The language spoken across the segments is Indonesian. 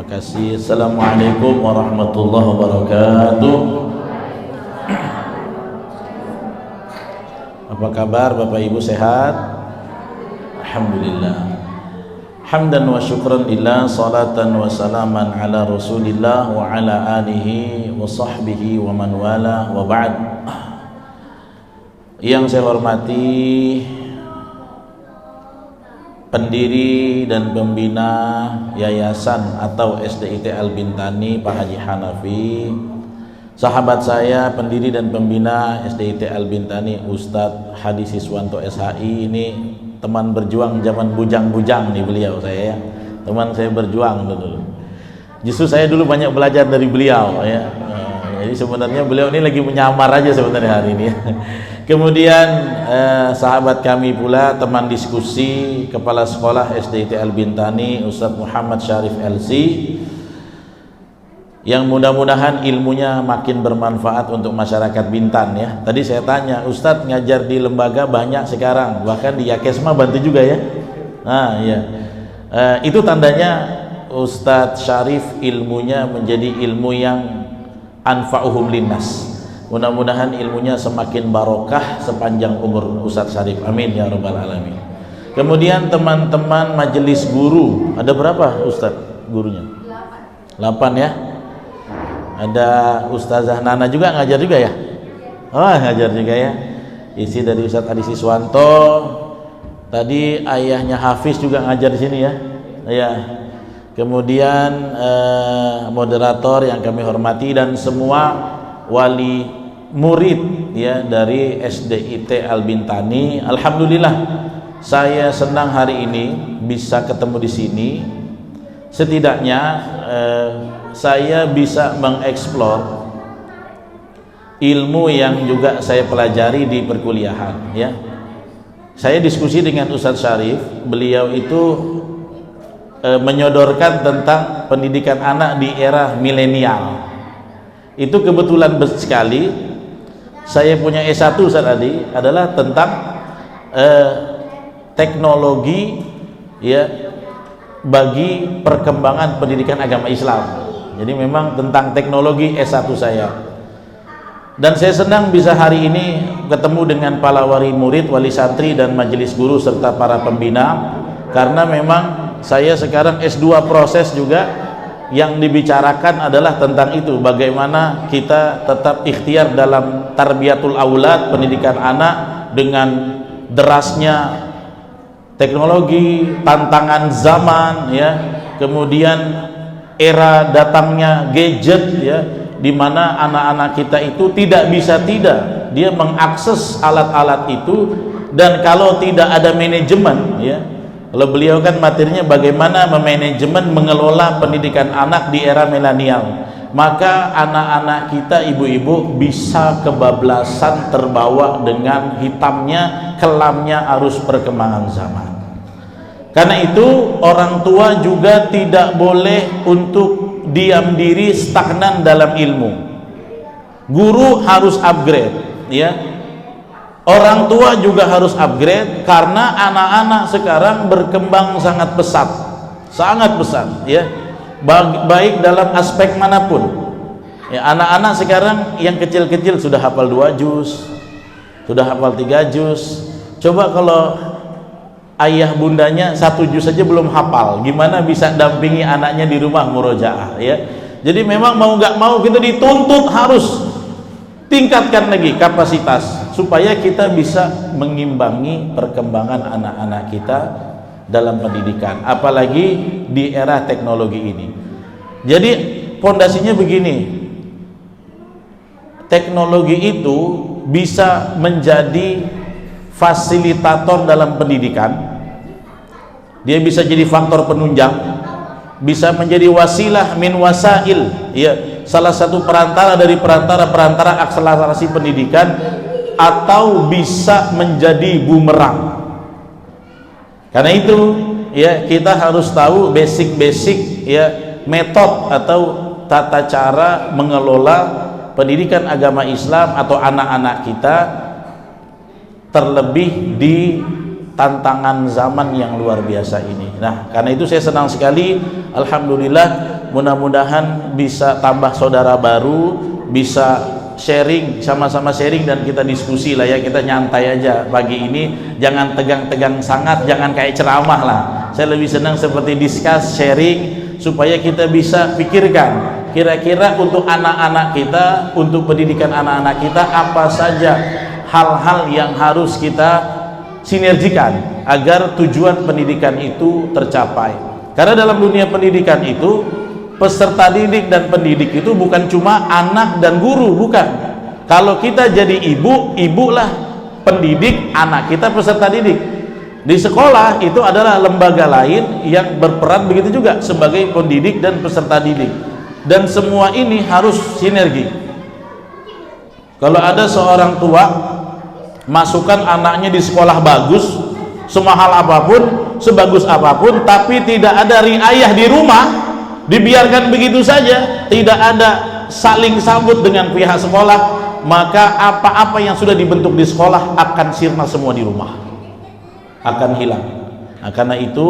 Terima kasih. Assalamualaikum warahmatullahi wabarakatuh. Apa kabar Bapak Ibu, sehat? Alhamdulillah. Hamdan wa syukran lillah, salatan wa salaman ala Rasulillah wa ala alihi wa sahbihi wa man wala, wa ba'd. Yang saya hormati pendiri dan pembina yayasan atau SDIT Al-Bintani Pak Haji Hanafi, sahabat saya pendiri dan pembina SDIT Al-Bintani Ustadz Hadi Siswanto SHI. Ini teman berjuang zaman bujang-bujang nih beliau, saya ya. Teman saya berjuang dulu. Justru saya dulu banyak belajar dari beliau ya. Jadi sebenarnya beliau ini lagi menyamar aja sebenarnya hari ini ya. Kemudian sahabat kami pula, teman diskusi Kepala Sekolah SDIT Al-Bintani Ustadz Muhammad Syarif LC, yang mudah-mudahan ilmunya makin bermanfaat untuk masyarakat Bintan ya. Tadi saya tanya, Ustadz ngajar di lembaga banyak sekarang, bahkan di Yakesma bantu juga ya. Nah ya, itu tandanya Ustadz Syarif ilmunya menjadi ilmu yang anfa'uhum linnas. Mudah-mudahan ilmunya semakin barokah sepanjang umur Ustadz Syarif, amin ya rabbal alamin. Kemudian teman-teman majelis guru, ada berapa Ustadz gurunya? 8 ya. Ada Ustazah Nana juga ngajar juga ya? Oh ngajar juga ya. Isi dari Ustadz Hadi Siswanto. Tadi ayahnya Hafiz juga ngajar di sini ya. Ya. Kemudian moderator yang kami hormati dan semua wali murid ya dari SDIT Al-Bintani. Alhamdulillah saya senang hari ini bisa ketemu di sini. Setidaknya saya bisa mengeksplor ilmu yang juga saya pelajari di perkuliahan ya. Saya diskusi dengan Ustadz Syarif, beliau itu menyodorkan tentang pendidikan anak di era milenial. Itu kebetulan sekali saya punya S1 Ustaz Adi adalah tentang teknologi ya bagi perkembangan pendidikan agama Islam. Jadi memang tentang teknologi S1 saya. Dan saya senang bisa hari ini ketemu dengan para wali murid, wali santri dan majelis guru serta para pembina, karena memang saya sekarang S2 proses juga. Yang dibicarakan adalah tentang itu, bagaimana kita tetap ikhtiar dalam tarbiyatul aulad, pendidikan anak, dengan derasnya teknologi, tantangan zaman ya, kemudian era datangnya gadget ya, di mana anak-anak kita itu tidak bisa tidak dia mengakses alat-alat itu, dan kalau tidak ada manajemen ya. Kalau beliau kan materinya bagaimana memanajemen mengelola pendidikan anak di era milenial, maka anak-anak kita, ibu-ibu, bisa kebablasan terbawa dengan hitamnya kelamnya arus perkembangan zaman. Karena itu orang tua juga tidak boleh untuk diam diri stagnan dalam ilmu. Guru harus upgrade ya. Orang tua juga harus upgrade, karena anak-anak sekarang berkembang sangat pesat ya, baik dalam aspek manapun ya. Anak-anak sekarang yang kecil-kecil sudah hafal 2 juz, sudah hafal 3 juz. Coba kalau ayah bundanya 1 juz saja belum hafal, gimana bisa dampingi anaknya di rumah murojaah ya. Jadi memang mau nggak mau kita dituntut harus tingkatkan lagi kapasitas supaya kita bisa mengimbangi perkembangan anak-anak kita dalam pendidikan, apalagi di era teknologi ini. Jadi pondasinya begini, teknologi itu bisa menjadi fasilitator dalam pendidikan, dia bisa jadi faktor penunjang, bisa menjadi wasilah min wasail ya, salah satu perantara dari perantara akselerasi pendidikan, atau bisa menjadi bumerang. Karena itu ya kita harus tahu basic ya metode atau tata cara mengelola pendidikan agama Islam atau anak-anak kita, terlebih di tantangan zaman yang luar biasa ini. Nah, karena itu saya senang sekali, alhamdulillah mudah-mudahan bisa tambah saudara baru, bisa sharing, sama-sama sharing dan kita diskusi lah ya, kita nyantai aja pagi ini, jangan tegang-tegang sangat, jangan kayak ceramah lah. Saya lebih senang seperti discuss, sharing, supaya kita bisa pikirkan kira-kira untuk anak-anak kita, untuk pendidikan anak-anak kita, apa saja hal-hal yang harus kita sinergikan agar tujuan pendidikan itu tercapai. Karena dalam dunia pendidikan itu, peserta didik dan pendidik itu bukan cuma anak dan guru, bukan. Kalau kita jadi ibu, ibulah pendidik, anak kita peserta didik. Di sekolah itu adalah lembaga lain yang berperan begitu juga sebagai pendidik dan peserta didik, dan semua ini harus sinergi. Kalau ada seorang tua masukkan anaknya di sekolah bagus, semahal apapun, sebagus apapun, tapi tidak ada riayah di rumah, dibiarkan begitu saja, tidak ada saling sambut dengan pihak sekolah, maka apa-apa yang sudah dibentuk di sekolah akan sirna semua di rumah, akan hilang. Nah, karena itu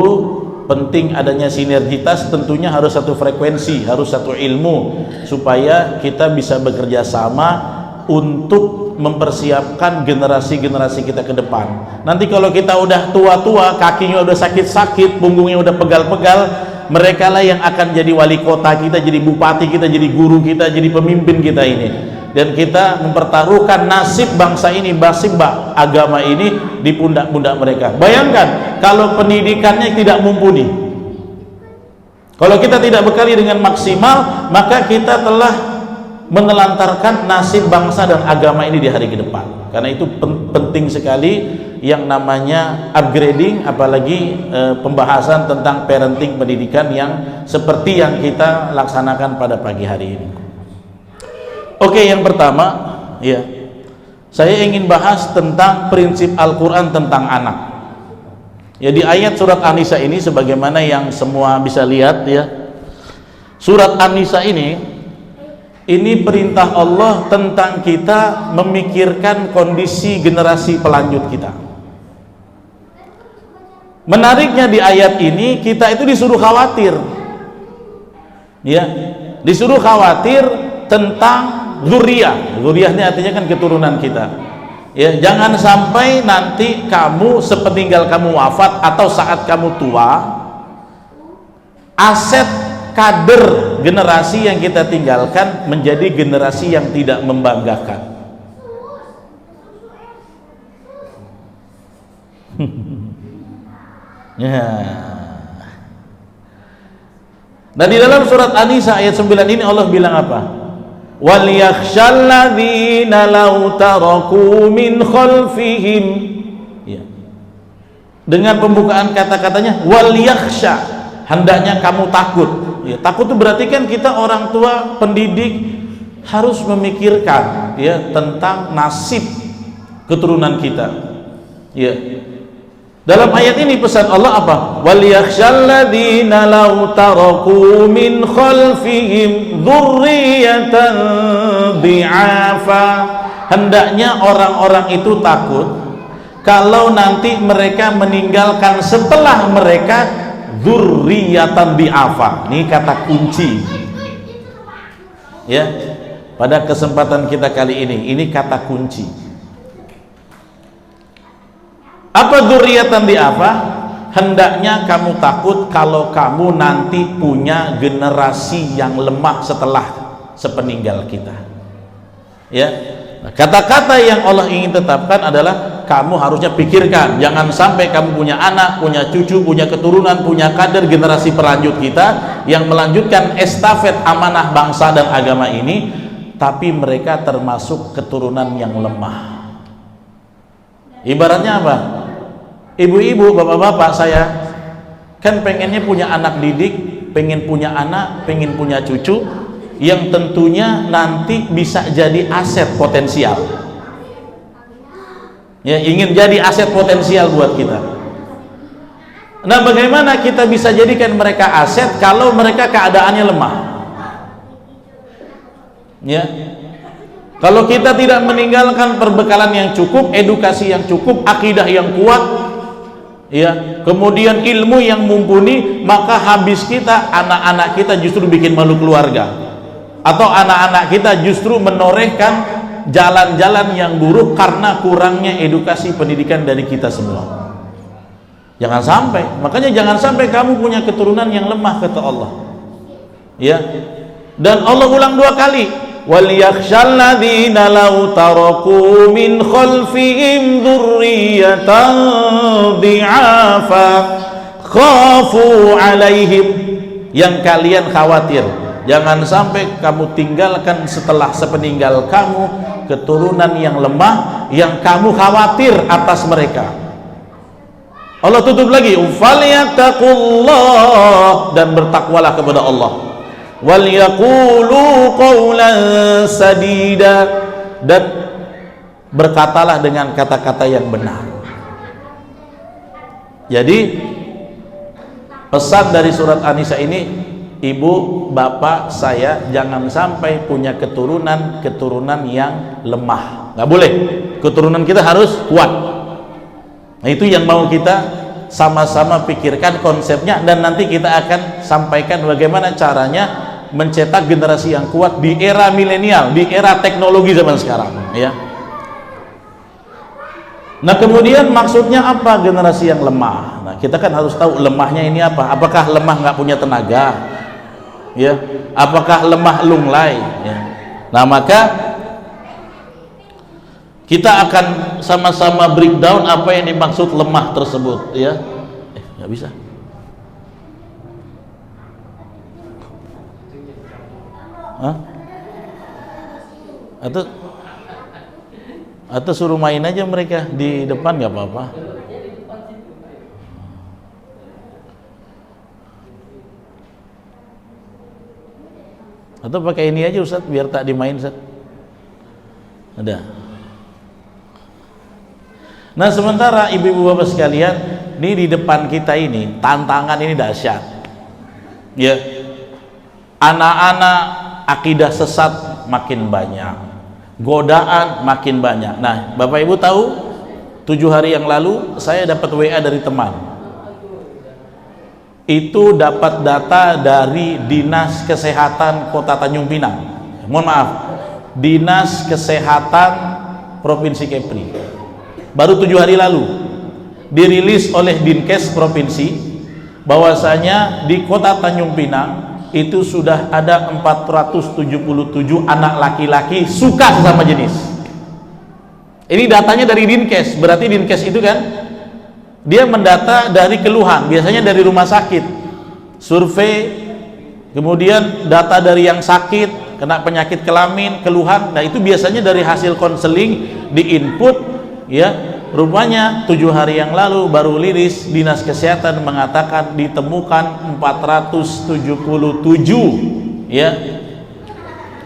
penting adanya sinergitas, tentunya harus satu frekuensi, harus satu ilmu, supaya kita bisa bekerja sama untuk mempersiapkan generasi-generasi kita ke depan. Nanti kalau kita udah tua-tua, kakinya udah sakit-sakit, punggungnya udah pegal-pegal, mereka lah yang akan jadi wali kota kita, jadi bupati kita, jadi guru kita, jadi pemimpin kita ini. Dan kita mempertaruhkan nasib bangsa ini, nasib agama ini di pundak-pundak mereka. Bayangkan kalau pendidikannya tidak mumpuni, kalau kita tidak bekali dengan maksimal, maka kita telah menelantarkan nasib bangsa dan agama ini di hari ke depan. Karena itu penting sekali yang namanya upgrading, apalagi pembahasan tentang parenting pendidikan yang seperti yang kita laksanakan pada pagi hari ini. Oke, yang pertama ya, saya ingin bahas tentang prinsip Al-Quran tentang anak. Ya, di ayat surat An-Nisa ini, sebagaimana yang semua bisa lihat ya, surat An-Nisa ini perintah Allah tentang kita memikirkan kondisi generasi pelanjut kita. Menariknya di ayat ini kita itu disuruh khawatir, ya, disuruh khawatir tentang zuriyah. Zuriyah ini artinya kan keturunan kita. Ya, jangan sampai nanti kamu sepeninggal kamu wafat atau saat kamu tua, aset kader generasi yang kita tinggalkan menjadi generasi yang tidak membanggakan. Ya. Dan di dalam surat An-Nisa ayat 9 ini Allah bilang apa? Wal yakhshal ladzina law taraku min khalfihim. Ya. Dengan pembukaan kata-katanya wal yakhsha, hendaknya kamu takut. Ya, takut itu berarti kan kita orang tua pendidik harus memikirkan ya tentang nasib keturunan kita. Ya. Dalam ayat ini pesan Allah apa? Wal yakhshal ladzina law taraku min khalfihim dzurriyyatan dhi'afa. Hendaknya orang-orang itu takut kalau nanti mereka meninggalkan setelah mereka dzurriyyatan dhi'afa. Ini kata kunci ya pada kesempatan kita kali ini kata kunci. Apa dzurriyyatan dhi'afa? Hendaknya kamu takut kalau kamu nanti punya generasi yang lemah setelah sepeninggal kita. Ya, kata-kata yang Allah ingin tetapkan adalah kamu harusnya pikirkan, jangan sampai kamu punya anak, punya cucu, punya keturunan, punya kader generasi pelanjut kita yang melanjutkan estafet amanah bangsa dan agama ini, tapi mereka termasuk keturunan yang lemah. Ibaratnya apa? Ibu-ibu, bapak-bapak, saya kan pengennya punya anak didik, pengen punya anak, pengen punya cucu yang tentunya nanti bisa jadi aset potensial. Ya, ingin jadi aset potensial buat kita. Nah, bagaimana kita bisa jadikan mereka aset kalau mereka keadaannya lemah? Ya, kalau kita tidak meninggalkan perbekalan yang cukup, edukasi yang cukup, akidah yang kuat, ya, kemudian ilmu yang mumpuni, maka habis kita, anak-anak kita justru bikin malu keluarga, atau anak-anak kita justru menorehkan jalan-jalan yang buruk karena kurangnya edukasi pendidikan dari kita semua. Jangan sampai, makanya jangan sampai kamu punya keturunan yang lemah, kata Allah, ya. Dan Allah ulang 2 kali, wal yakhshal ladzina law taraku min khalfihim dzurriyyatan dhi'afa khafu alaihim, yang kalian khawatir jangan sampai kamu tinggalkan setelah sepeninggal kamu keturunan yang lemah yang kamu khawatir atas mereka. Allah tutup lagi, falyattaqullah, dan bertakwalah kepada Allah, wal yaqulu qawlan sadida, dan berkatalah dengan kata-kata yang benar. Jadi pesan dari surat An-Nisa ini, ibu bapak saya jangan sampai punya keturunan yang lemah, nggak boleh. Keturunan kita harus kuat. Nah, itu yang mau kita sama-sama pikirkan konsepnya, dan nanti kita akan sampaikan bagaimana caranya mencetak generasi yang kuat di era milenial, di era teknologi zaman sekarang, ya. Nah, kemudian maksudnya apa generasi yang lemah? Nah, kita kan harus tahu lemahnya ini apa. Apakah lemah nggak punya tenaga, ya? Apakah lemah lunglai, ya? Nah, maka kita akan sama-sama breakdown apa yang dimaksud lemah tersebut, ya. Nggak bisa. Hah? Atau suruh main aja mereka di depan, nggak apa-apa. Atau pakai ini aja Ustaz, biar tak dimain Ustaz. Ada. Nah, sementara ibu-ibu bapak sekalian, ini di depan kita ini tantangan ini dahsyat, ya. Anak-anak akidah sesat makin banyak, godaan makin banyak. Nah, bapak ibu tahu, 7 hari yang lalu saya dapat WA dari teman, itu dapat data dari Dinas Kesehatan Kota Tanjung Pinang, mohon maaf, Dinas Kesehatan Provinsi Kepri. Baru 7 hari lalu dirilis oleh Dinkes Provinsi bahwasanya di Kota Tanjung Pinang itu sudah ada 477 anak laki-laki suka sesama jenis. Ini datanya dari Dinkes, berarti Dinkes itu kan dia mendata dari keluhan, biasanya dari rumah sakit, survei, kemudian data dari yang sakit, kena penyakit kelamin, keluhan. Nah, itu biasanya dari hasil konseling diinput, ya. Rupanya 7 hari yang lalu baru liris Dinas Kesehatan mengatakan ditemukan 477, ya,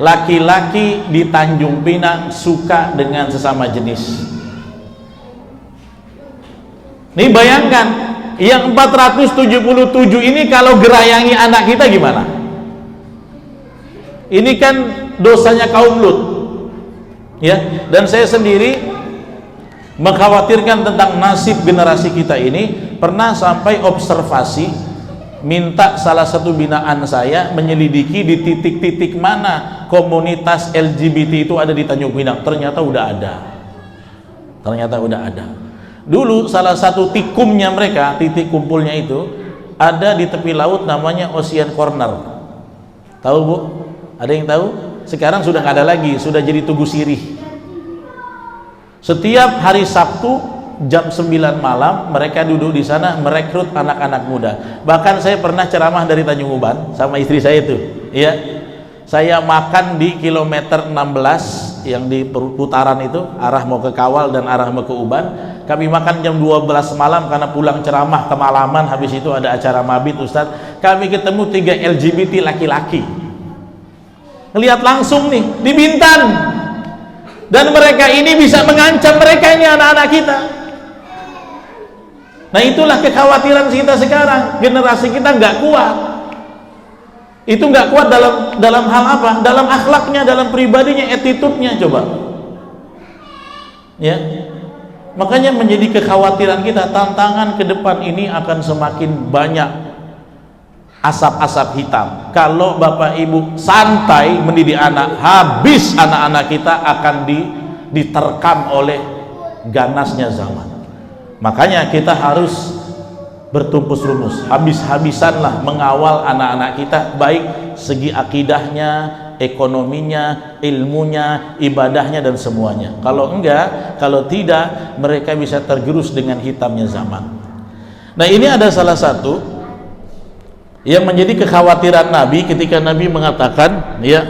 laki-laki di Tanjung Pinang suka dengan sesama jenis. Nih bayangkan, yang 477 ini kalau gerayangi anak kita gimana? Ini kan dosanya kaum Lut, ya. Dan saya sendiri mengkhawatirkan tentang nasib generasi kita ini. Pernah sampai observasi, minta salah satu binaan saya menyelidiki di titik-titik mana komunitas LGBT itu ada di Tanjung Pinang. Ternyata udah ada. Dulu salah satu tikumnya mereka, titik kumpulnya itu ada di tepi laut, namanya Ocean Corner. Tahu Bu? Ada yang tahu? Sekarang sudah nggak ada lagi, sudah jadi Tugu Sirih. Setiap hari Sabtu jam 9 malam mereka duduk di sana merekrut anak-anak muda. Bahkan saya pernah ceramah dari Tanjung Uban sama istri saya itu, ya. Saya makan di kilometer 16 yang di putaran itu, arah mau ke Kawal dan arah mau ke Uban. Kami makan jam 12 malam karena pulang ceramah kemalaman, habis itu ada acara mabit Ustadz. Kami ketemu 3 LGBT laki-laki. Lihat langsung nih di Bintan. Dan mereka ini bisa mengancam mereka ini anak-anak kita. Nah, itulah kekhawatiran kita sekarang. Generasi kita nggak kuat. Itu nggak kuat dalam hal apa? Dalam akhlaknya, dalam pribadinya, attitude-nya, coba. Ya. Makanya menjadi kekhawatiran kita, tantangan ke depan ini akan semakin banyak asap-asap hitam. Kalau Bapak Ibu santai mendidik anak, habis anak-anak kita akan diterkam oleh ganasnya zaman. Makanya kita harus bertumpus rumus, habis-habisanlah mengawal anak-anak kita, baik segi akidahnya, ekonominya, ilmunya, ibadahnya, dan semuanya. Kalau enggak, kalau tidak, mereka bisa tergerus dengan hitamnya zaman. Nah, ini ada salah satu yang menjadi kekhawatiran Nabi ketika Nabi mengatakan, ya,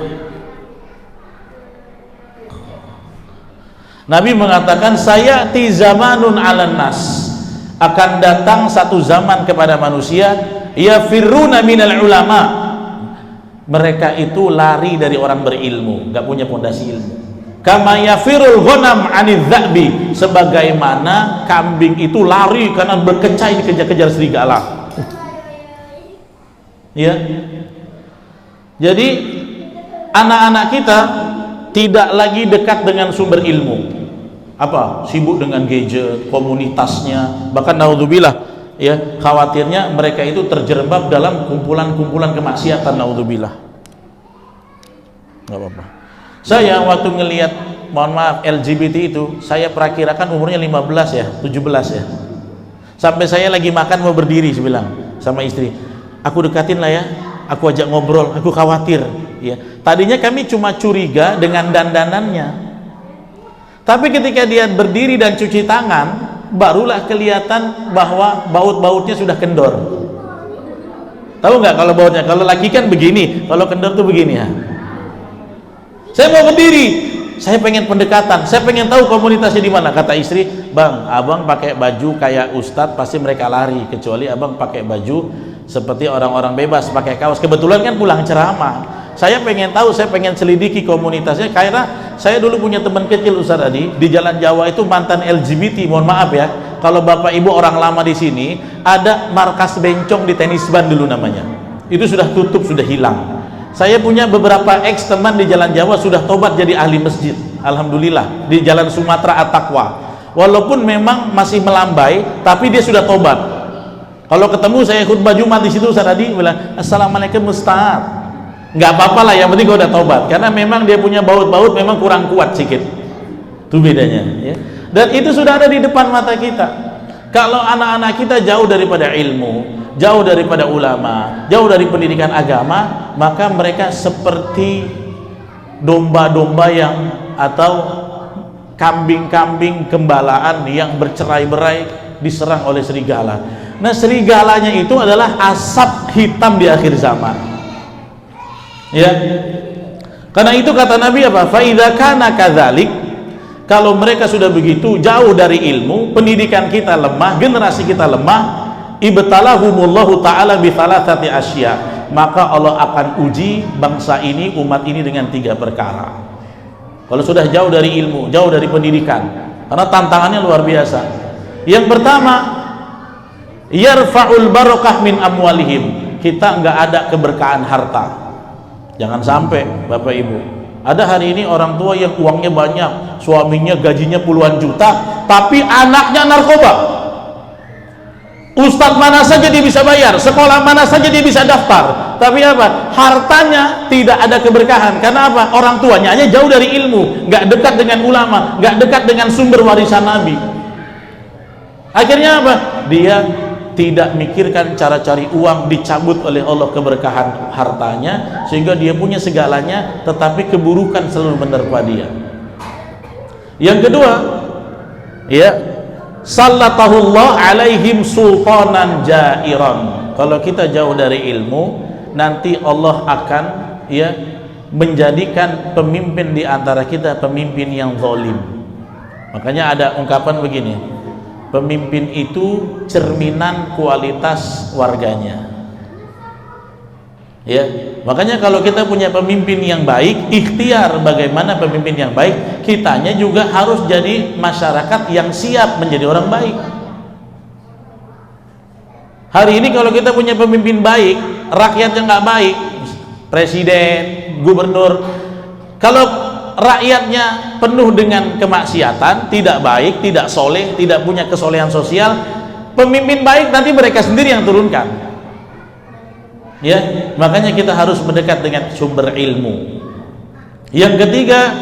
Nabi mengatakan, sayati zamanun 'alan nas, akan datang satu zaman kepada manusia, yafirruna minal ulama, mereka itu lari dari orang berilmu, nggak punya pondasi ilmu. Kama yafirul ghanam 'anidz dza'bi, sebagaimana kambing itu lari karena berkecai dikejar-kejar serigala. Ya. Jadi anak-anak kita tidak lagi dekat dengan sumber ilmu. Apa? Sibuk dengan gadget, komunitasnya, bahkan naudzubillah, ya, khawatirnya mereka itu terjerembab dalam kumpulan-kumpulan kemaksiatan, naudzubillah. Nggak apa-apa. Saya waktu ngelihat, mohon maaf, LGBT itu, saya perakirakan umurnya 15 ya, 17 ya. Sampai saya lagi makan mau berdiri, saya bilang sama istri, aku dekatin lah ya, aku ajak ngobrol, aku khawatir. Ya, tadinya kami cuma curiga dengan dandanannya. Tapi ketika dia berdiri dan cuci tangan, barulah kelihatan bahwa baut-bautnya sudah kendor. Tahu nggak kalau bautnya? Kalau laki kan begini, kalau kendor tuh begini ya. Saya mau berdiri, saya pengen pendekatan, saya pengen tahu komunitasnya di mana. Kata istri, bang, abang pakai baju kayak ustadz, pasti mereka lari. Kecuali abang pakai baju seperti orang-orang bebas, pakai kaos. Kebetulan kan pulang ceramah. Saya pengen tahu, saya pengen selidiki komunitasnya, karena saya dulu punya teman kecil, Ustaz Adi, di Jalan Jawa itu mantan LGBT. Mohon maaf ya, kalau Bapak Ibu orang lama di sini, ada markas bencong di tenis ban dulu namanya. Itu sudah tutup, sudah hilang. Saya punya beberapa ex teman di Jalan Jawa sudah tobat jadi ahli masjid. Alhamdulillah, di Jalan Sumatera At-Taqwa. Walaupun memang masih melambai, tapi dia sudah tobat. Kalau ketemu saya khutbah Jumat di situ, Ustaz Adi bilang, "Assalamualaikum Ustaz." Nggak apa-apa lah, yang penting gue udah tobat, karena memang dia punya baut-baut memang kurang kuat sedikit, itu bedanya ya. Dan itu sudah ada di depan mata kita. Kalau anak-anak kita jauh daripada ilmu, jauh daripada ulama, jauh dari pendidikan agama, maka mereka seperti domba-domba yang, atau kambing-kambing gembalaan yang bercerai-berai diserang oleh serigala. Nah, serigalanya itu adalah asap hitam di akhir zaman. Ya, karena itu kata Nabi apa? Fa idza kana kadzalik, kalau mereka sudah begitu jauh dari ilmu, pendidikan kita lemah, generasi kita lemah, ibtalahumullahu taala bi thalathati asya, maka Allah akan uji bangsa ini, umat ini dengan 3 perkara. Kalau sudah jauh dari ilmu, jauh dari pendidikan, karena tantangannya luar biasa. Yang pertama, yarfa'ul barakah min amwalihim, kita nggak ada keberkahan harta. Jangan sampai Bapak Ibu, ada hari ini orang tua yang uangnya banyak, suaminya gajinya puluhan juta, tapi anaknya narkoba. Ustadz mana saja dia bisa bayar, sekolah mana saja dia bisa daftar, tapi apa? Hartanya tidak ada keberkahan. Karena apa? Orang tuanya hanya jauh dari ilmu, nggak dekat dengan ulama, nggak dekat dengan sumber warisan Nabi. Akhirnya apa? Dia tidak mikirkan cara cari uang, dicabut oleh Allah keberkahan hartanya, sehingga dia punya segalanya, tetapi keburukan selalu menerpa dia. Yang kedua, ya, sallatahullah alaihim sultanan jairan. Kalau kita jauh dari ilmu, nanti Allah akan, ya, menjadikan pemimpin di antara kita pemimpin yang zalim. Makanya ada ungkapan begini, pemimpin itu cerminan kualitas warganya. Ya, makanya kalau kita punya pemimpin yang baik, ikhtiar bagaimana pemimpin yang baik, kitanya juga harus jadi masyarakat yang siap menjadi orang baik. Hari ini kalau kita punya pemimpin baik, rakyatnya nggak baik, presiden, gubernur, kalau rakyatnya penuh dengan kemaksiatan, tidak baik, tidak soleh, tidak punya kesolehan sosial, pemimpin baik nanti mereka sendiri yang turunkan. Ya, makanya kita harus mendekat dengan sumber ilmu. Yang ketiga,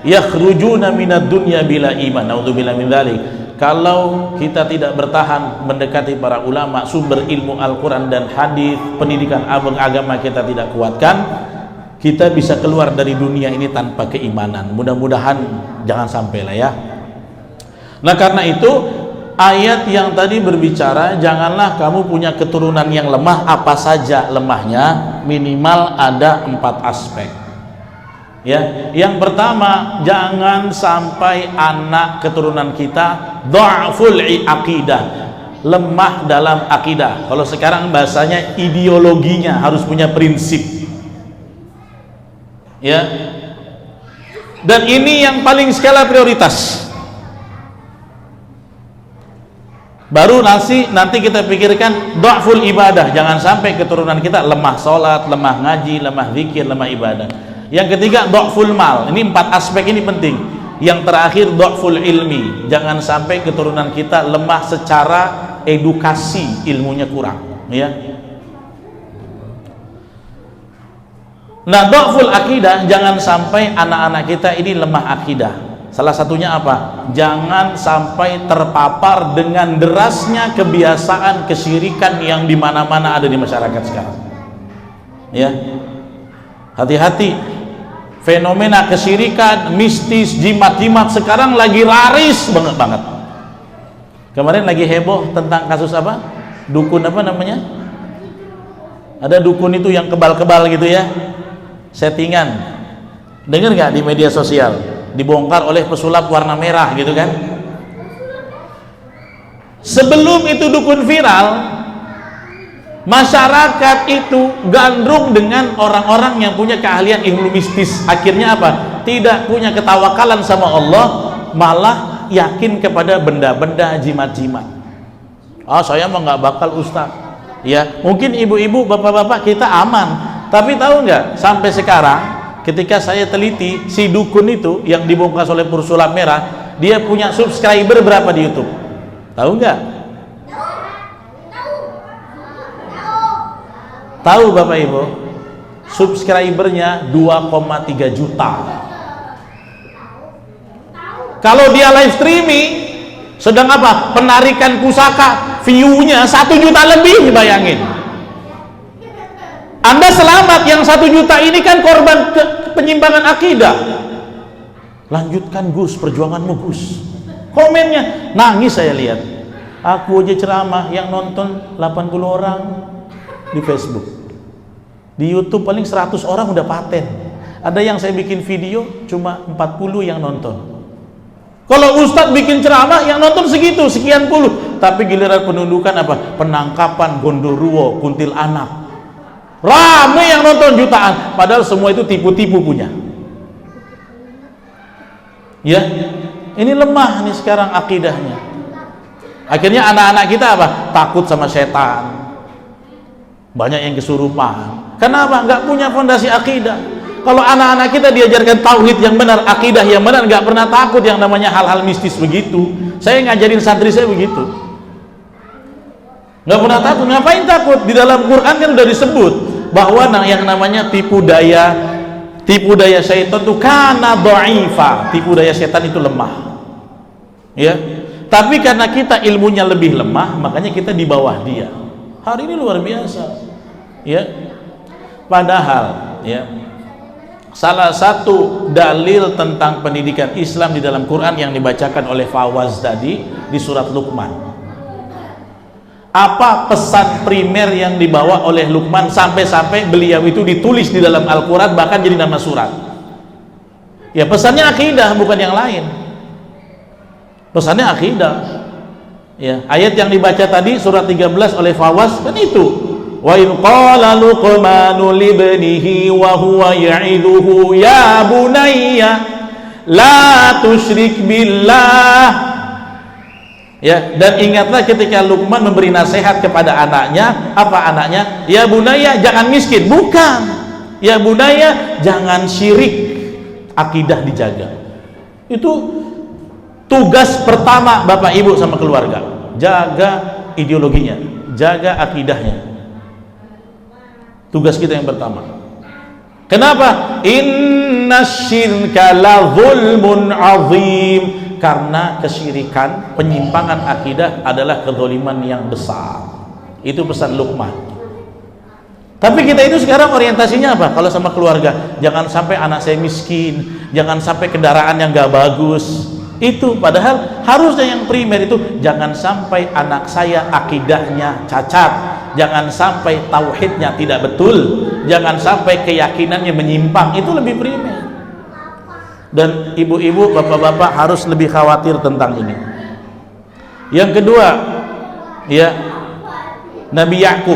yakhrujuna minad dunya bila iman. Naudzubillah min dzalik. Kalau kita tidak bertahan mendekati para ulama, sumber ilmu Al-Quran dan hadis, pendidikan agama kita tidak kuatkan, kita bisa keluar dari dunia ini tanpa keimanan. Mudah-mudahan jangan sampai lah ya. Nah karena itu ayat yang tadi berbicara janganlah kamu punya keturunan yang lemah. Apa saja lemahnya? Minimal ada 4 aspek ya. Yang pertama, jangan sampai anak keturunan kita dha'ful aqidah, lemah dalam akidah. Kalau sekarang bahasanya ideologinya harus punya prinsip ya. Dan ini yang paling skala prioritas. Baru nanti kita pikirkan dha'ful ibadah. Jangan sampai keturunan kita lemah sholat, lemah ngaji, lemah zikir, lemah ibadah. Yang ketiga dha'ful mal. Ini 4 aspek ini penting. Yang terakhir dha'ful ilmi. Jangan sampai keturunan kita lemah secara edukasi, ilmunya kurang ya. Nah dha'ful akidah, jangan sampai anak-anak kita ini lemah akidah. Salah satunya apa? Jangan sampai terpapar dengan derasnya kebiasaan kesyirikan yang dimana-mana ada di masyarakat sekarang ya. Hati-hati, fenomena kesyirikan, mistis, jimat-jimat sekarang lagi laris banget. Kemarin lagi heboh tentang kasus apa? Dukun apa namanya? Ada dukun itu yang kebal-kebal gitu ya, settingan. Dengar nggak di media sosial? Dibongkar oleh pesulap warna merah gitu kan. Sebelum itu dukun viral, masyarakat itu gandrung dengan orang-orang yang punya keahlian ilmu mistis. Akhirnya apa? Tidak punya ketawakalan sama Allah, malah yakin kepada benda-benda jimat-jimat. Saya mah nggak bakal ustaz ya. Mungkin ibu-ibu, bapak-bapak kita aman, tapi tahu nggak sampai sekarang ketika saya teliti, si dukun itu yang dibongkar oleh pesulap merah, dia punya subscriber berapa di YouTube? Tahu nggak? Tahu Bapak Ibu? Subscribernya 2,3 juta. Kalau dia live streaming, sedang apa? Penarikan pusaka, view-nya 1 juta lebih, bayangin. Anda selamat, yang 1 juta ini kan korban penyimpangan akidah. Lanjutkan Gus, perjuanganmu Gus. Komennya, nangis saya lihat. Aku aja ceramah yang nonton 80 orang di Facebook. Di YouTube paling 100 orang udah paten. Ada yang saya bikin video cuma 40 yang nonton. Kalau Ustadz bikin ceramah yang nonton segitu, sekian puluh. Tapi giliran penundukan apa? Penangkapan Gondoruo, kuntilanak. Rame yang nonton jutaan, padahal semua itu tipu-tipu punya ya. Ini lemah nih sekarang akidahnya. Akhirnya anak-anak kita apa? Takut sama setan, banyak yang kesurupan. Kenapa? Nggak punya fondasi akidah. Kalau anak-anak kita diajarkan tauhid yang benar, akidah yang benar, nggak pernah takut yang namanya hal-hal mistis begitu. Saya ngajarin santri saya begitu, nggak pernah takut. Ngapain takut? Di dalam Quran kan udah disebut bahwa yang namanya tipu daya syaitan itu kana dha'ifa. Tipu daya setan itu lemah ya. Tapi karena kita ilmunya lebih lemah, makanya kita di bawah dia. Hari ini luar biasa ya. Padahal ya, salah satu dalil tentang pendidikan Islam di dalam Quran yang dibacakan oleh Fawaz tadi di surat Luqman. Apa pesan primer yang dibawa oleh Luqman sampai-sampai beliau itu ditulis di dalam Al-Quran, bahkan jadi nama surat? Ya pesannya akidah, bukan yang lain. Pesannya akidah ya. Ayat yang dibaca tadi surat 13 oleh Fawaz kan itu, wa in qala Luqmanu libnihi wa huwa ya'iduhu ya bunayya la tusyrik billah ya. Dan ingatlah ketika Luqman memberi nasihat kepada anaknya. Apa anaknya? Ya bunaya, jangan miskin. Bukan, ya bunaya, jangan syirik. akidah dijaga. Itu tugas pertama Bapak Ibu sama keluarga, jaga ideologinya, jaga akidahnya. Tugas kita yang pertama. Kenapa? Innasyirka la zulmun azim. Karena kesyirikan, penyimpangan akidah adalah kezaliman yang besar. Itu pesan Luqman. Tapi kita itu sekarang orientasinya apa? Kalau sama keluarga, jangan sampai anak saya miskin, jangan sampai kendaraan yang gak bagus. Itu padahal harusnya yang primer itu jangan sampai anak saya akidahnya cacat, jangan sampai tauhidnya tidak betul, jangan sampai keyakinannya menyimpang. Itu lebih primer. Dan ibu-ibu, bapak-bapak harus lebih khawatir tentang ini. Yang kedua, ya, Nabi Yakub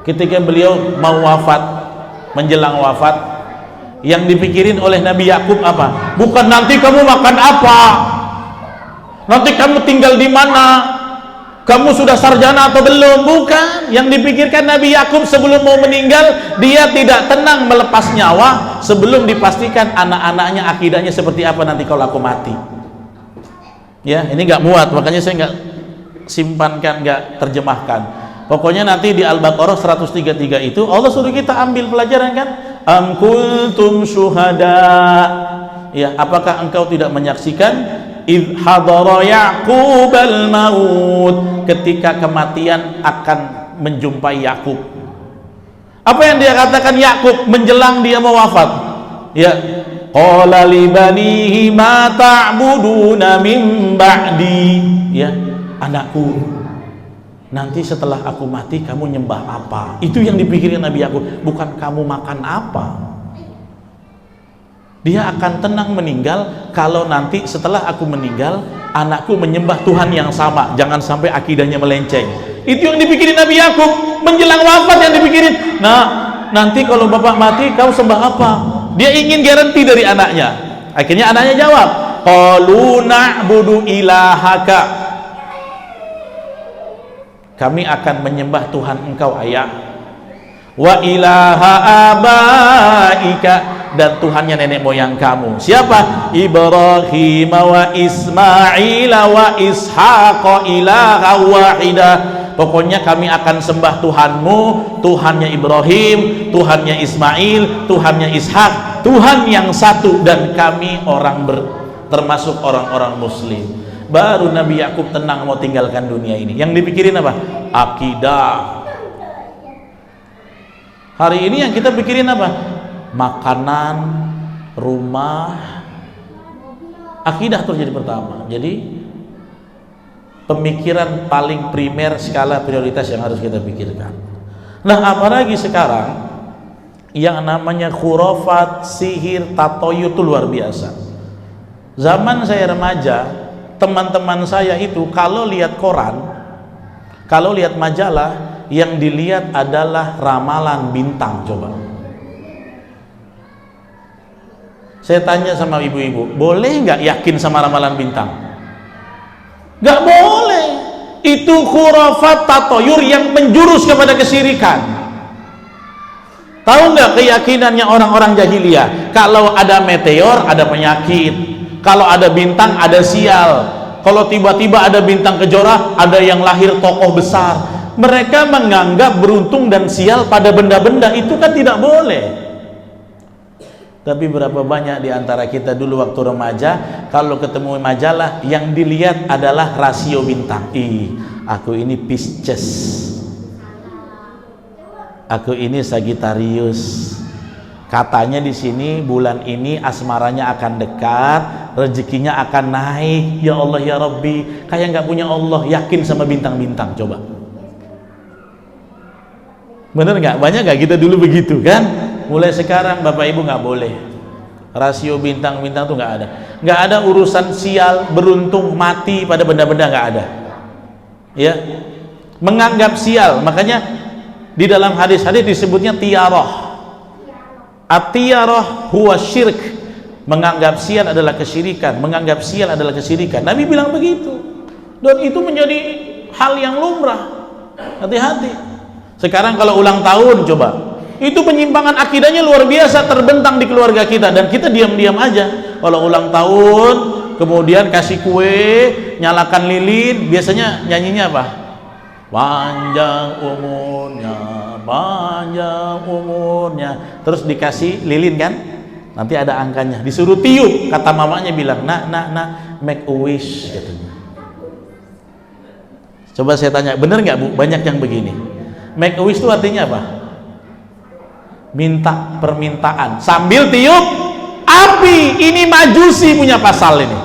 ketika beliau mau wafat, menjelang wafat, yang dipikirin oleh Nabi Yakub apa? Bukan nanti kamu makan apa, nanti kamu tinggal di mana, kamu sudah sarjana atau belum. Bukan. Yang dipikirkan Nabi Yakub sebelum mau meninggal, dia tidak tenang melepas nyawa sebelum dipastikan anak-anaknya akidahnya seperti apa nanti kalau aku mati. Ya, ini nggak muat, makanya saya nggak simpankan, nggak terjemahkan. Pokoknya nanti di Al-Baqarah 133 itu Allah suruh kita ambil pelajaran kan? Am kuntum syuhada. Ya, apakah engkau tidak menyaksikan idh hadara Ya'qubal maut, ketika kematian akan menjumpai Yakub. Apa yang dia katakan Yakub menjelang dia mau wafat? Ya, qala li banihi ma ta'buduna min ba'di. Ya, anakku, nanti setelah aku mati kamu nyembah apa? Itu yang dipikirin Nabi Yakub, bukan kamu makan apa. Dia akan tenang meninggal kalau nanti setelah aku meninggal anakku menyembah Tuhan yang sama, jangan sampai akidahnya melenceng. Itu yang dipikirin Nabi Yakub menjelang wafat, yang dipikirin. Nah, nanti kalau bapak mati kau sembah apa? Dia ingin garansi dari anaknya. Akhirnya anaknya jawab, qalu na'budu ilahaka, kami akan menyembah Tuhan engkau ayah, wa ilaha abaika, dan Tuhannya nenek moyang kamu. Siapa? Ibrahim wa Ismail wa Ishaq ilaha wahida. Pokoknya kami akan sembah Tuhanmu, Tuhannya Ibrahim, Tuhannya Ismail, Tuhannya Ishak, Tuhan yang satu, dan kami termasuk orang-orang muslim. Baru Nabi Yakub tenang mau tinggalkan dunia ini. Yang dipikirin apa? Akidah. Hari ini yang kita pikirin apa? Makanan, rumah, akidah terjadi pertama. Jadi pemikiran paling primer skala prioritas yang harus kita pikirkan. Nah, apalagi sekarang yang namanya khurafat, sihir, tatoyu itu luar biasa. Zaman saya remaja, teman-teman saya itu kalau lihat koran, kalau lihat majalah, yang dilihat adalah ramalan bintang. Coba saya tanya sama ibu-ibu, boleh nggak yakin sama ramalan bintang? Nggak boleh. Itu khurafat tatoyur yang menjurus kepada kesyirikan. Tahu nggak keyakinannya orang-orang jahiliyah? Kalau ada meteor ada penyakit, kalau ada bintang ada sial, kalau tiba-tiba ada bintang kejora ada yang lahir tokoh besar. Mereka menganggap beruntung dan sial pada benda-benda itu kan tidak boleh. Tapi berapa banyak di antara kita dulu waktu remaja, kalau ketemu majalah yang dilihat adalah rasio bintang. Aku ini Pisces, aku ini Sagittarius. Katanya di sini bulan ini asmaranya akan dekat, rezekinya akan naik. Ya Allah ya Rabbi, kayak nggak punya Allah, yakin sama bintang-bintang. Coba, bener nggak? Banyak nggak kita dulu begitu kan? Mulai sekarang Bapak Ibu nggak boleh. Rasio bintang-bintang tuh nggak ada. Nggak ada urusan sial, beruntung, mati pada benda-benda, nggak ada. Ya, menganggap sial. Makanya di dalam hadis-hadis disebutnya tiarah. At-tiarah huwa syirk. Menganggap sial adalah kesyirikan. Menganggap sial adalah kesyirikan. Nabi bilang begitu. Dan itu menjadi hal yang lumrah. Hati-hati. Sekarang kalau ulang tahun, coba Itu penyimpangan akidahnya luar biasa, terbentang di keluarga kita, dan kita diam-diam aja. Kalau ulang tahun, kemudian kasih kue, nyalakan lilin, biasanya nyanyinya apa? Panjang umurnya, panjang umurnya. Terus dikasih lilin kan? Nanti ada angkanya. Disuruh tiup, kata mamanya bilang, nak, make a wish, katanya. Coba saya tanya, bener nggak Bu? Banyak yang begini. Make a wish itu artinya apa? Minta permintaan sambil tiup api. Ini majusi punya pasal ini.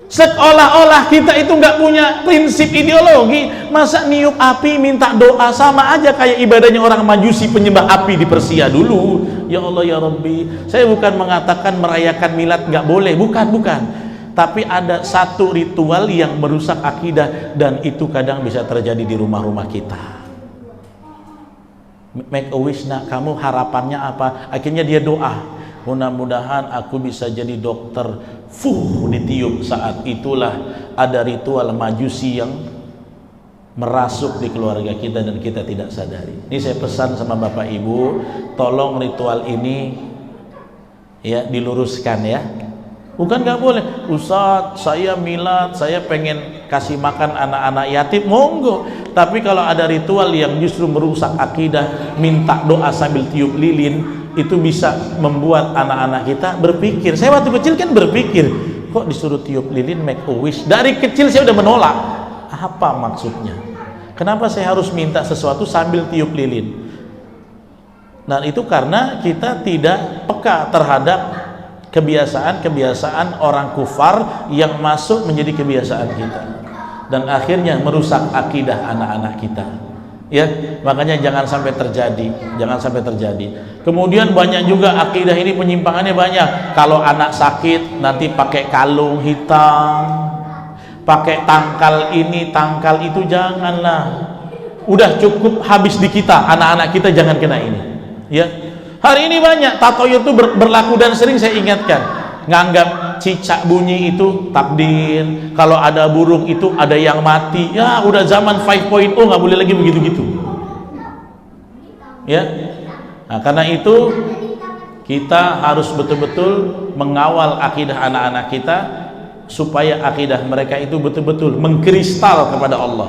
Seolah-olah kita itu nggak punya prinsip ideologi. Masa niup api minta doa? Sama aja kayak ibadahnya orang majusi penyembah api di Persia dulu. Ya Allah ya Rabbi, saya bukan mengatakan merayakan milad nggak boleh, bukan. Tapi ada satu ritual yang merusak akidah, dan itu kadang bisa terjadi di rumah-rumah kita. Make a wish, nak, kamu harapannya apa? Akhirnya dia doa, mudah-mudahan aku bisa jadi dokter. Ditiup. Saat itulah ada ritual majusi yang merasuk di keluarga kita dan kita tidak sadari. Ini saya pesan sama Bapak Ibu, tolong ritual ini ya diluruskan ya. Bukan nggak boleh, Ustadz saya milad, saya pengen kasih makan anak-anak yatim, monggo. Tapi kalau ada ritual yang justru merusak akidah, minta doa sambil tiup lilin, itu bisa membuat anak-anak kita berpikir. Saya waktu kecil kan berpikir, kok disuruh tiup lilin make a wish? Dari kecil saya udah menolak. Apa maksudnya? Kenapa saya harus minta sesuatu sambil tiup lilin? Nah itu karena kita tidak peka terhadap kebiasaan-kebiasaan orang kufar yang masuk menjadi kebiasaan kita, dan akhirnya merusak akidah anak-anak kita. Ya, makanya jangan sampai terjadi. Kemudian banyak juga akidah ini penyimpangannya banyak. Kalau anak sakit nanti pakai kalung hitam, pakai tangkal ini, tangkal itu, janganlah. Udah cukup habis di kita, anak-anak kita jangan kena ini. Ya, hari ini banyak tatoyur itu berlaku, dan sering saya ingatkan, nganggap cicak bunyi itu takdir, kalau ada burung itu ada yang mati. Ya udah zaman 5.0, nggak boleh lagi begitu-gitu ya. Nah karena itu kita harus betul-betul mengawal akidah anak-anak kita, supaya akidah mereka itu betul-betul mengkristal kepada Allah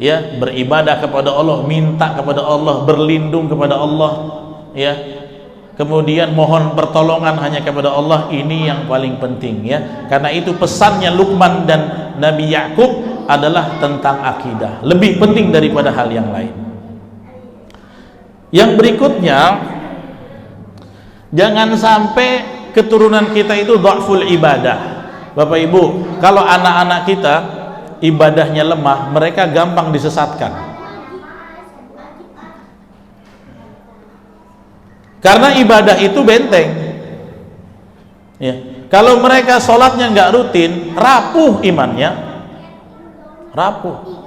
ya, beribadah kepada Allah, minta kepada Allah, berlindung kepada Allah ya, kemudian mohon pertolongan hanya kepada Allah. Ini yang paling penting ya. Karena itu pesannya Luqman dan Nabi Yakub adalah tentang akidah, lebih penting daripada hal yang lain. Yang berikutnya, jangan sampai keturunan kita itu dhaful ibadah. Bapak Ibu, kalau anak-anak kita ibadahnya lemah, mereka gampang disesatkan. Karena ibadah itu benteng ya. Kalau mereka sholatnya nggak rutin, rapuh imannya, rapuh.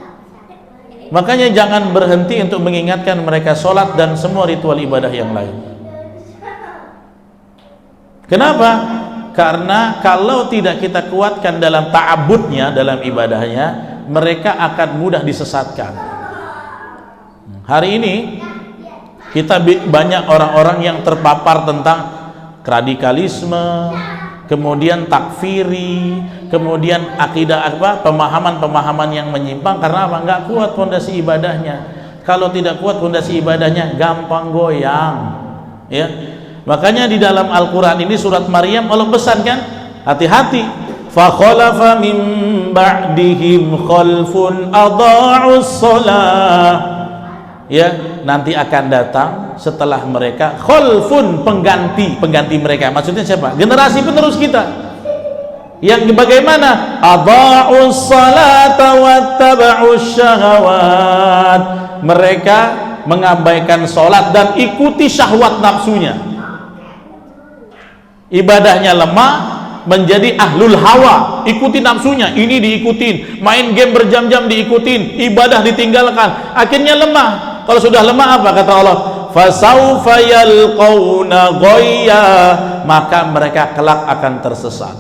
Makanya jangan berhenti untuk mengingatkan mereka sholat dan semua ritual ibadah yang lain. Kenapa? Karena kalau tidak kita kuatkan dalam ta'abudnya, dalam ibadahnya, mereka akan mudah disesatkan. Hari ini kita banyak orang-orang yang terpapar tentang radikalisme, kemudian takfiri, kemudian akidah pemahaman-pemahaman yang menyimpang. Karena apa? Nggak kuat fondasi ibadahnya. Kalau tidak kuat fondasi ibadahnya, gampang goyang ya. Makanya di dalam Al-Quran ini surat Maryam Allah pesan kan, hati-hati, fa khalafa min ba'dihim khalfun adha'us shalah ya, nanti akan datang setelah mereka khalfun, pengganti mereka. Maksudnya siapa? Generasi penerus kita yang bagaimana? Adha'us salata wattaba'us syahawat, mereka mengabaikan sholat dan ikuti syahwat nafsunya. Ibadahnya lemah, menjadi ahlul hawa, ikuti nafsunya, ini diikutin, main game berjam-jam diikutin, ibadah ditinggalkan, akhirnya lemah. Kalau sudah lemah apa kata Allah? Fasaufa yalqauna ghayya, maka mereka kelak akan tersesat.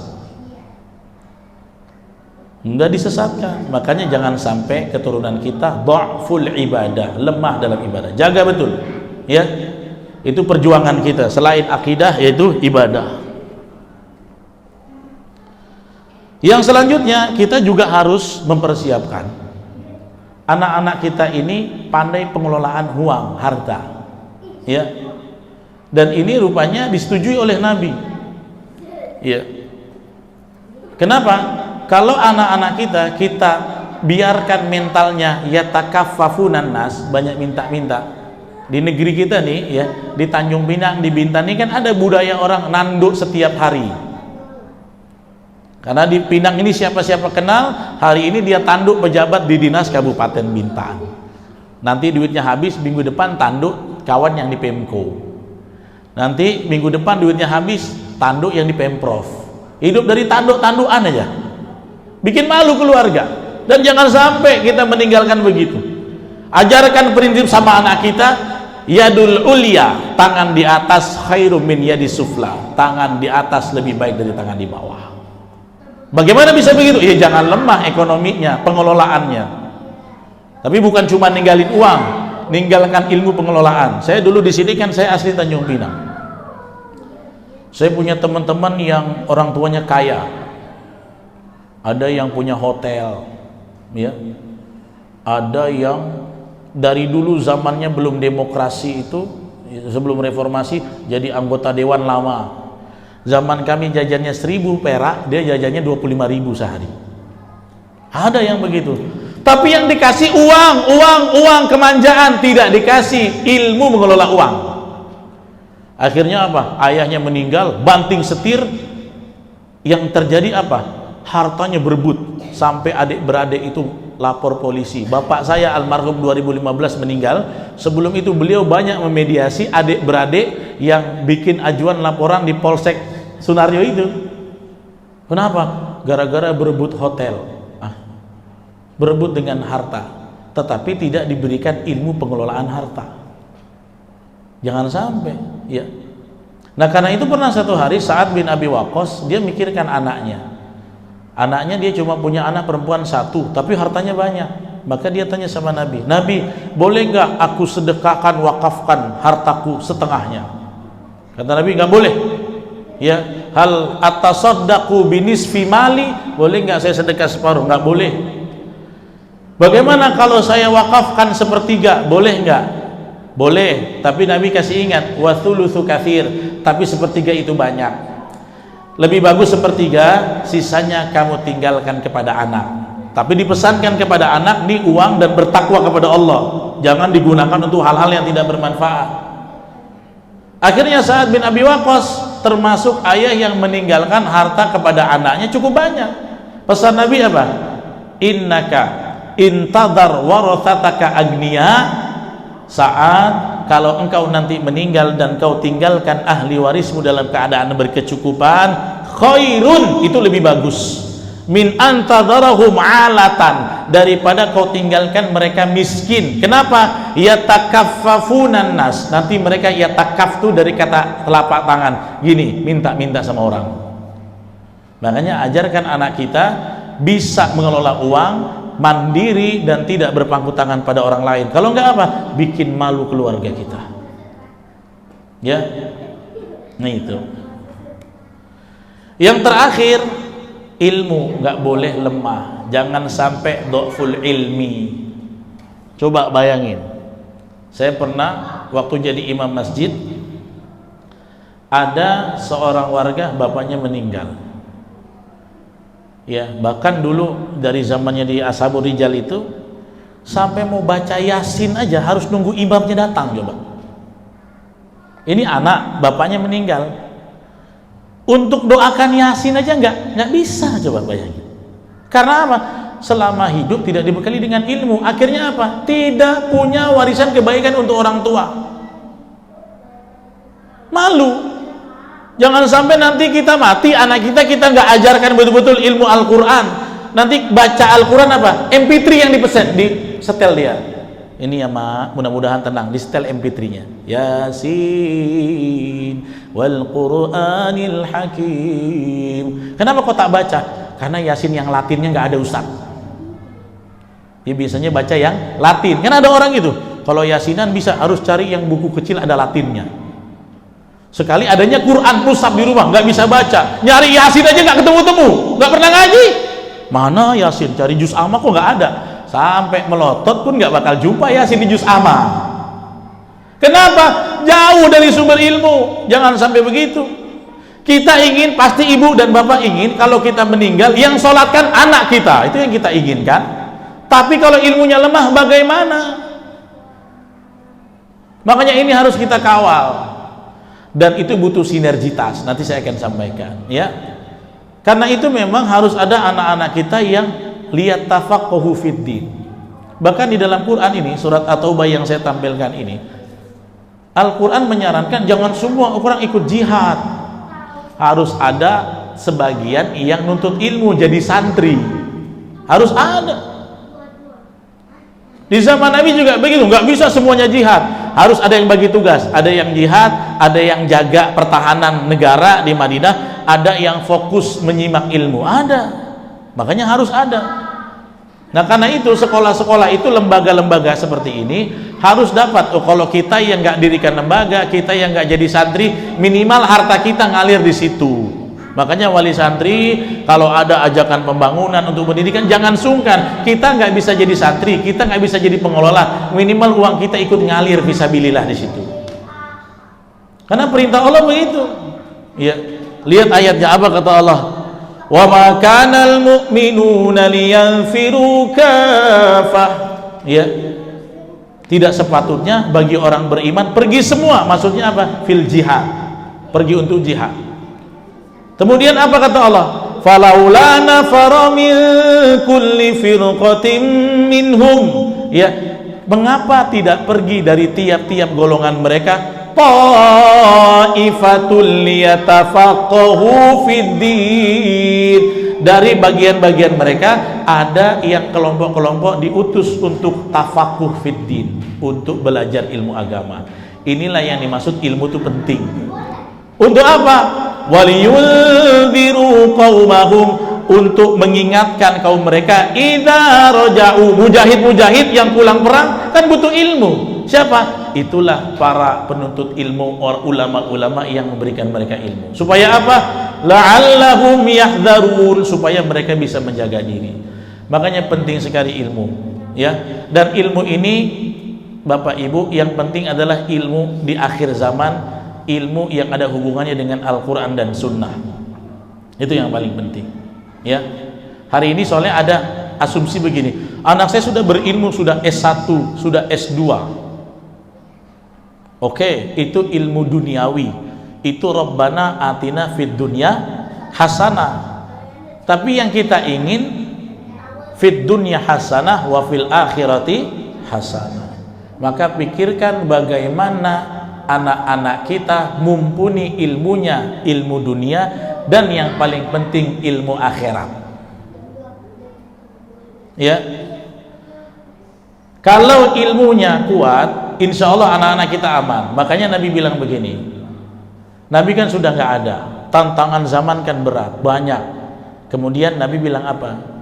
Enggak disesatkan. Makanya jangan sampai keturunan kita dhaful ibadah, lemah dalam ibadah. Jaga betul ya. Itu perjuangan kita. Selain akidah yaitu ibadah. Yang selanjutnya kita juga harus mempersiapkan anak-anak kita ini pandai pengelolaan uang, harta, ya. Dan ini rupanya disetujui oleh Nabi, ya. Kenapa? Kalau anak-anak kita biarkan mentalnya yatakaffafunan nas, banyak minta-minta. Di negeri kita nih, ya, di Tanjung Pinang, di Bintan ini kan ada budaya orang nanduk setiap hari. Karena di Pinang ini siapa-siapa kenal, hari ini dia tanduk pejabat di dinas Kabupaten Bintan. Nanti duitnya habis, minggu depan tanduk kawan yang di Pemko. Nanti minggu depan duitnya habis, tanduk yang di Pemprov. Hidup dari tanduk-tandukan aja. Bikin malu keluarga. Dan jangan sampai kita meninggalkan begitu. Ajarkan prinsip sama anak kita, yadul ulya, tangan di atas khairum min yadis sufla. Tangan di atas lebih baik dari tangan di bawah. Bagaimana bisa begitu? Ya jangan lemah ekonominya, pengelolaannya. Tapi bukan cuma ninggalin uang, ninggalkan ilmu pengelolaan. Saya dulu di sini kan saya asli Tanjung Pinang. Saya punya teman-teman yang orang tuanya kaya. Ada yang punya hotel, ya. Ada yang dari dulu zamannya belum demokrasi itu, sebelum reformasi jadi anggota dewan lama. Zaman kami jajannya 1.000 perak, dia jajannya 25.000 sehari. Ada yang begitu. Tapi yang dikasih uang, kemanjaan, tidak dikasih ilmu mengelola uang. Akhirnya apa? Ayahnya meninggal, banting setir. Yang terjadi apa? Hartanya berebut, sampai adik-beradik itu lapor polisi. Bapak saya almarhum 2015 meninggal. Sebelum itu beliau banyak memediasi adik-beradik yang bikin ajuan laporan di Polsek Sunario itu. Kenapa? Gara-gara berebut hotel, berebut dengan harta, tetapi tidak diberikan ilmu pengelolaan harta. Jangan sampai, ya. Nah karena itu pernah satu hari Sa'ad bin Abi Waqqas dia mikirkan anaknya. Anaknya dia cuma punya anak perempuan satu, tapi hartanya banyak. Maka dia tanya sama Nabi, Nabi, boleh nggak aku sedekahkan, wakafkan hartaku setengahnya? Kata Nabi, nggak boleh. Ya, hal atasaddaqu binisfi mali, boleh nggak saya sedekah separuh? Nggak boleh. Bagaimana kalau saya wakafkan sepertiga? Boleh nggak? Boleh. Tapi Nabi kasih ingat, wa thulutsu katsir, tapi sepertiga itu banyak. Lebih bagus sepertiga, sisanya kamu tinggalkan kepada anak. Tapi dipesankan kepada anak nih uang dan bertakwa kepada Allah. Jangan digunakan untuk hal-hal yang tidak bermanfaat. Akhirnya Sa'ad bin Abi Waqqas termasuk ayah yang meninggalkan harta kepada anaknya cukup banyak. Pesan Nabi apa? Innaka intadhar warathataka agniya, Sa'ad, kalau engkau nanti meninggal dan kau tinggalkan ahli warismu dalam keadaan berkecukupan, khairun, itu lebih bagus, min antadharahum alatan, daripada kau tinggalkan mereka miskin. Kenapa? Yatakaffafunan nas, nanti mereka yatakaftu dari kata telapak tangan, gini, minta-minta sama orang. Makanya ajarkan anak kita bisa mengelola uang, mandiri dan tidak berpangku tangan pada orang lain. Kalau enggak apa? Bikin malu keluarga kita. Ya. Nah itu. Yang terakhir, ilmu nggak boleh lemah. Jangan sampai dhaful ilmi. Coba bayangin. Saya pernah waktu jadi imam masjid, ada seorang warga bapaknya meninggal. Ya, bahkan dulu dari zamannya di Ashabul Rijal itu sampai mau baca Yasin aja harus nunggu imamnya datang. Coba. Ini anak bapaknya meninggal. Untuk doakan Yasin aja nggak bisa, coba bayangin. Karena apa? Selama hidup tidak dibekali dengan ilmu, akhirnya apa? Tidak punya warisan kebaikan untuk orang tua. Malu. Jangan sampai nanti kita mati, anak kita nggak ajarkan betul-betul ilmu Al-Quran. Nanti baca Al-Quran apa? MP3 yang dipesan, di setel dia. Ini ya mak, mudah-mudahan tenang, di setel MP3-nya. Yasin wal Qur'anil Hakim. Kenapa kok tak baca? Karena Yasin yang Latinnya nggak ada ustaz. Dia biasanya baca yang Latin. Kan ada orang gitu, Kalau yasinan bisa, harus cari yang buku kecil ada Latinnya. Sekali adanya Quran mushaf di rumah nggak bisa baca, nyari yasin aja nggak ketemu-temu, nggak pernah ngaji. Mana yasin? Cari juz amma kok nggak ada. Sampai melotot pun nggak bakal jumpa yasin di juz amma. Kenapa? Jauh dari sumber ilmu. Jangan sampai begitu. Kita ingin, pasti ibu dan bapak ingin kalau kita meninggal yang sholatkan anak kita, itu yang kita inginkan. Tapi kalau ilmunya lemah bagaimana? Makanya ini harus kita kawal. Dan itu butuh sinergitas, nanti saya akan sampaikan ya. Karena itu memang harus ada anak-anak kita yang lihat tafaqquhu fiddin. Bahkan di dalam Quran ini, surat At-Taubah yang saya tampilkan ini, Al-Quran menyarankan jangan semua orang ikut jihad, harus ada sebagian yang nuntut ilmu jadi santri, harus ada. Di zaman Nabi juga begitu, nggak bisa semuanya jihad, harus ada yang bagi tugas, ada yang jihad, ada yang jaga pertahanan negara di Madinah, ada yang fokus menyimak ilmu, ada. Makanya harus ada. Nah karena itu sekolah-sekolah itu, lembaga-lembaga seperti ini harus dapat, kalau kita yang nggak dirikan lembaga, kita yang nggak jadi santri, minimal harta kita ngalir di situ. Makanya wali santri kalau ada ajakan pembangunan untuk pendidikan jangan sungkan. Kita nggak bisa jadi santri, kita nggak bisa jadi pengelola, minimal uang kita ikut ngalir fisabilillah di situ. Karena perintah Allah begitu. Ya, lihat ayatnya apa kata Allah? Wa ma kanal mu'minuna liyanfiru kafah. Ya. Tidak sepatutnya bagi orang beriman pergi semua, maksudnya apa? Fil jihad. Pergi untuk jihad. Kemudian apa kata Allah? Falaula nafara min kulli firqatin minhum. Ya, mengapa tidak pergi dari tiap-tiap golongan mereka? Ta'ifatul liyatafaqahu fiddin. Dari bagian-bagian mereka ada yang kelompok-kelompok diutus untuk tafaqquh fiddin, untuk belajar ilmu agama. Inilah yang dimaksud ilmu itu penting. Untuk apa? Waliyunziru qaumahum, untuk mengingatkan kaum mereka. Idza raja'u, mujahid-mujahid yang pulang perang kan butuh ilmu. Siapa? Itulah para penuntut ilmu, ulama-ulama yang memberikan mereka ilmu. Supaya apa? La'allahum yahdharun, supaya mereka bisa menjaga diri. Makanya penting sekali ilmu, ya. Dan ilmu ini Bapak Ibu yang penting adalah ilmu di akhir zaman, ilmu yang ada hubungannya dengan Al-Quran dan Sunnah. Itu yang paling penting ya. Hari ini soalnya ada asumsi begini, anak saya sudah berilmu, sudah S1, sudah S2. Oke, itu ilmu duniawi, itu Rabbana atina fid dunya hasanah. Tapi yang kita ingin fid dunya hasanah wa fil akhirati hasanah. Maka pikirkan bagaimana anak-anak kita mumpuni ilmunya, ilmu dunia, dan yang paling penting ilmu akhirat. Ya, kalau ilmunya kuat, insya Allah anak-anak kita aman. Makanya Nabi bilang begini, Nabi kan sudah nggak ada, tantangan zaman kan berat, banyak. Kemudian Nabi bilang apa?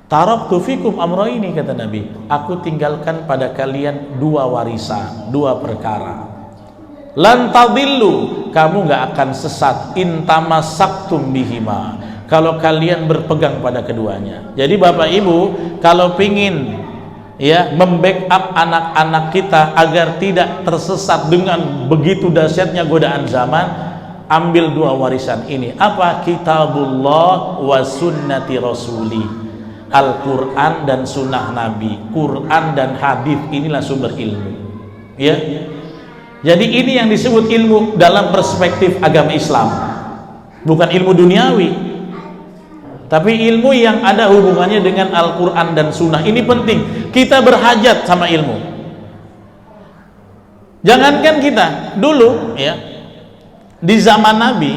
Taraktu fikum amrayni, kata Nabi, aku tinggalkan pada kalian dua warisan, dua perkara. Lan tadillu, kamu nggak akan sesat, intamasaktum bihima, kalau kalian berpegang pada keduanya. Jadi Bapak Ibu kalau pingin ya membackup anak-anak kita agar tidak tersesat dengan begitu dahsyatnya godaan zaman, ambil dua warisan ini. Apa? Kitabullah wa sunnati rasuli, Al-Quran dan sunnah Nabi. Quran dan hadis inilah sumber ilmu ya. Jadi ini yang disebut ilmu dalam perspektif agama Islam, bukan ilmu duniawi, tapi ilmu yang ada hubungannya dengan Al-Quran dan sunnah. Ini penting, kita berhajat sama ilmu. Jangankan kita, dulu ya, di zaman Nabi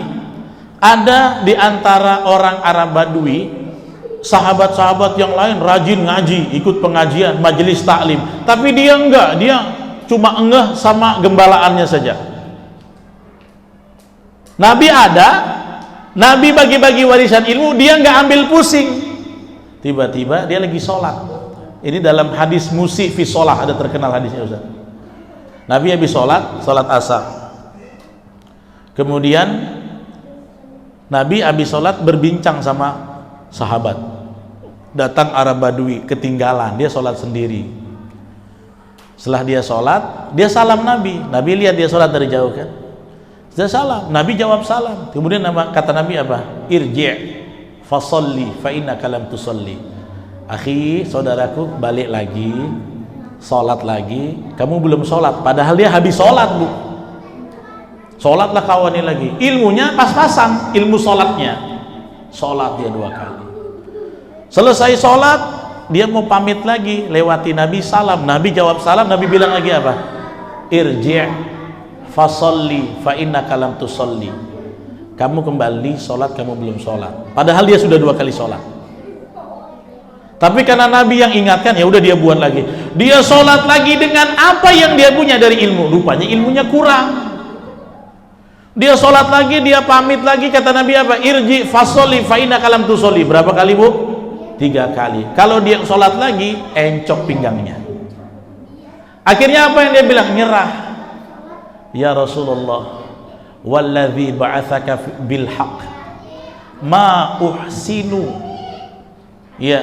ada di antara orang Arab Badui, sahabat-sahabat yang lain rajin ngaji, ikut pengajian, majelis taklim, tapi dia enggak, dia cuma engeh sama gembalaannya saja. Nabi ada, Nabi bagi-bagi warisan ilmu, dia enggak ambil pusing. Tiba-tiba dia lagi sholat, Ini dalam hadis musi fi sholah, ada terkenal hadisnya Ustaz. Nabi habis sholat asar. Kemudian Nabi habis sholat berbincang sama sahabat. Datang Arab Badui, ketinggalan, dia sholat sendiri. Setelah dia sholat, dia salam Nabi. Nabi lihat dia sholat dari jauh kan. Dia salam, Nabi jawab salam. Kemudian kata Nabi apa? Irji' fasolli fa innaka lam tusolli. Akhi, saudaraku, balik lagi, sholat lagi. Kamu belum sholat, padahal dia habis sholat, Bu. Sholatlah kawannya lagi. Ilmunya pas-pasan, ilmu sholatnya. Sholat dia 2 kali. Selesai sholat, dia mau pamit lagi, lewati Nabi, salam. Nabi jawab salam, Nabi bilang lagi apa? Irji' fasolli fa innaka lam tusolli. Kamu kembali sholat, kamu belum sholat. Padahal dia sudah 2 kali sholat. Tapi karena Nabi yang ingatkan, ya udah dia buat lagi. Dia sholat lagi dengan apa yang dia punya dari ilmu. Rupanya ilmunya kurang. Dia sholat lagi, dia pamit lagi, kata Nabi apa? Irji fasolli fa innaka lam tusolli. Berapa kali, Bu? 3 kali. Kalau dia sholat lagi, encok pinggangnya. Akhirnya apa yang dia bilang? Nyerah. Ya Rasulullah, walladzi ba'atsaka bil haqq ma uhsinu ya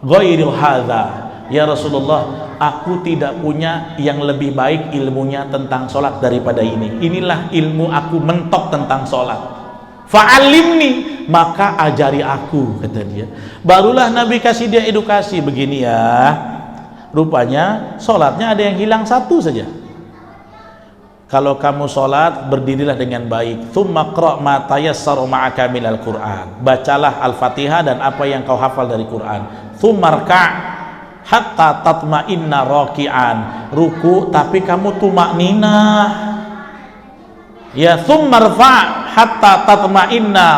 ghairu hadza. Ya Rasulullah, aku tidak punya yang lebih baik ilmunya tentang sholat daripada ini. Inilah ilmu aku mentok tentang sholat. Fa'alimni, maka ajari aku, kata dia. Barulah Nabi kasih dia edukasi. Begini ya, rupanya sholatnya ada yang hilang 1 saja. Kalau kamu sholat, berdirilah dengan baik. Tsumma qra' ma tayassaru ma'aka minal Qur'an. Bacalah Al-Fatihah dan apa yang kau hafal dari Quran. Tsumma rka' hatta tatma'inna raki'an. Ruku tapi kamu tumakninah. Ya, tsumma rfa' hatta tatma'inna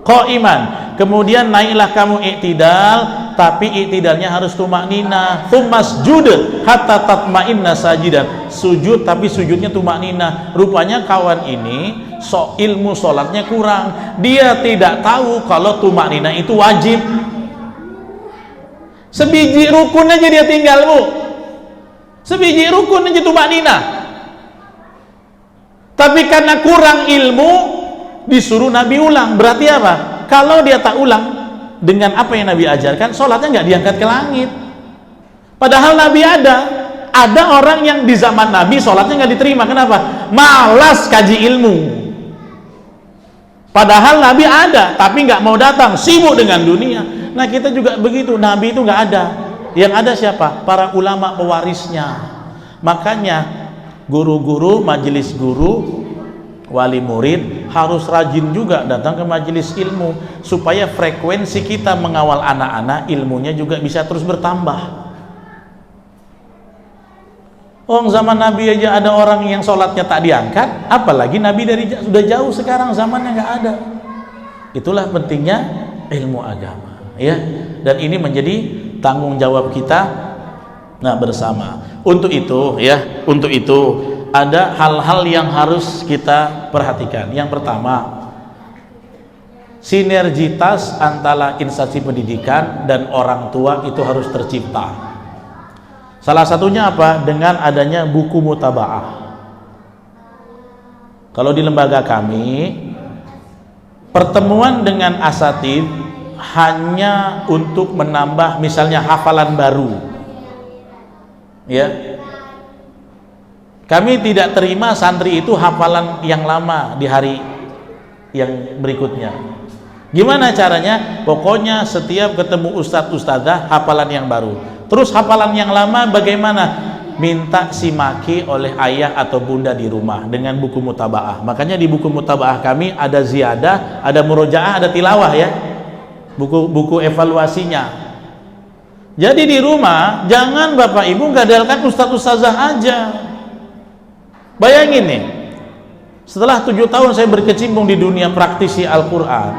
qa'iman. Kemudian naiklah kamu i'tidal, tapi i'tidalnya harus tumakninah. Tsummasjud hatta tatma'inna sajidan. Sujud tapi sujudnya tumakninah. Rupanya kawan ini ilmu sholatnya kurang. Dia tidak tahu kalau tumakninah itu wajib. Sebiji rukun aja dia tinggal, Bu. Sebiji rukun aja tumakninah. Tapi karena kurang ilmu, disuruh Nabi ulang. Berarti apa? Kalau dia tak ulang dengan apa yang Nabi ajarkan, sholatnya nggak diangkat ke langit. Padahal Nabi ada orang yang di zaman Nabi sholatnya nggak diterima. Kenapa? Malas kaji ilmu. Padahal Nabi ada, tapi nggak mau datang, sibuk dengan dunia. Nah kita juga begitu. Nabi itu nggak ada. Yang ada siapa? Para ulama pewarisnya. Makanya guru-guru, majelis guru, wali murid harus rajin juga datang ke majelis ilmu supaya frekuensi kita mengawal anak-anak ilmunya juga bisa terus bertambah. Zaman Nabi aja ada orang yang sholatnya tak diangkat, apalagi Nabi sudah jauh sekarang, zamannya nggak ada. Itulah pentingnya ilmu agama, ya. Dan ini menjadi tanggung jawab kita bersama. Untuk itu ada hal-hal yang harus kita perhatikan. Yang pertama, sinergitas antara instansi pendidikan dan orang tua itu harus tercipta. Salah satunya apa? Dengan adanya buku mutaba'ah. Kalau di lembaga kami, pertemuan dengan asatidz hanya untuk menambah misalnya hafalan baru, ya. Kami tidak terima santri itu hafalan yang lama di hari yang berikutnya. Gimana caranya? Pokoknya setiap ketemu ustadz ustadzah hafalan yang baru. Terus hafalan yang lama bagaimana? Minta simaki oleh ayah atau bunda di rumah dengan buku mutaba'ah. Makanya di buku mutaba'ah kami ada ziyadah, ada murojaah, ada tilawah, ya. Buku evaluasinya. Jadi di rumah jangan Bapak Ibu gadalkan ustadz ustadzah aja. Bayangin nih, setelah 7 tahun saya berkecimpung di dunia praktisi Al-Quran,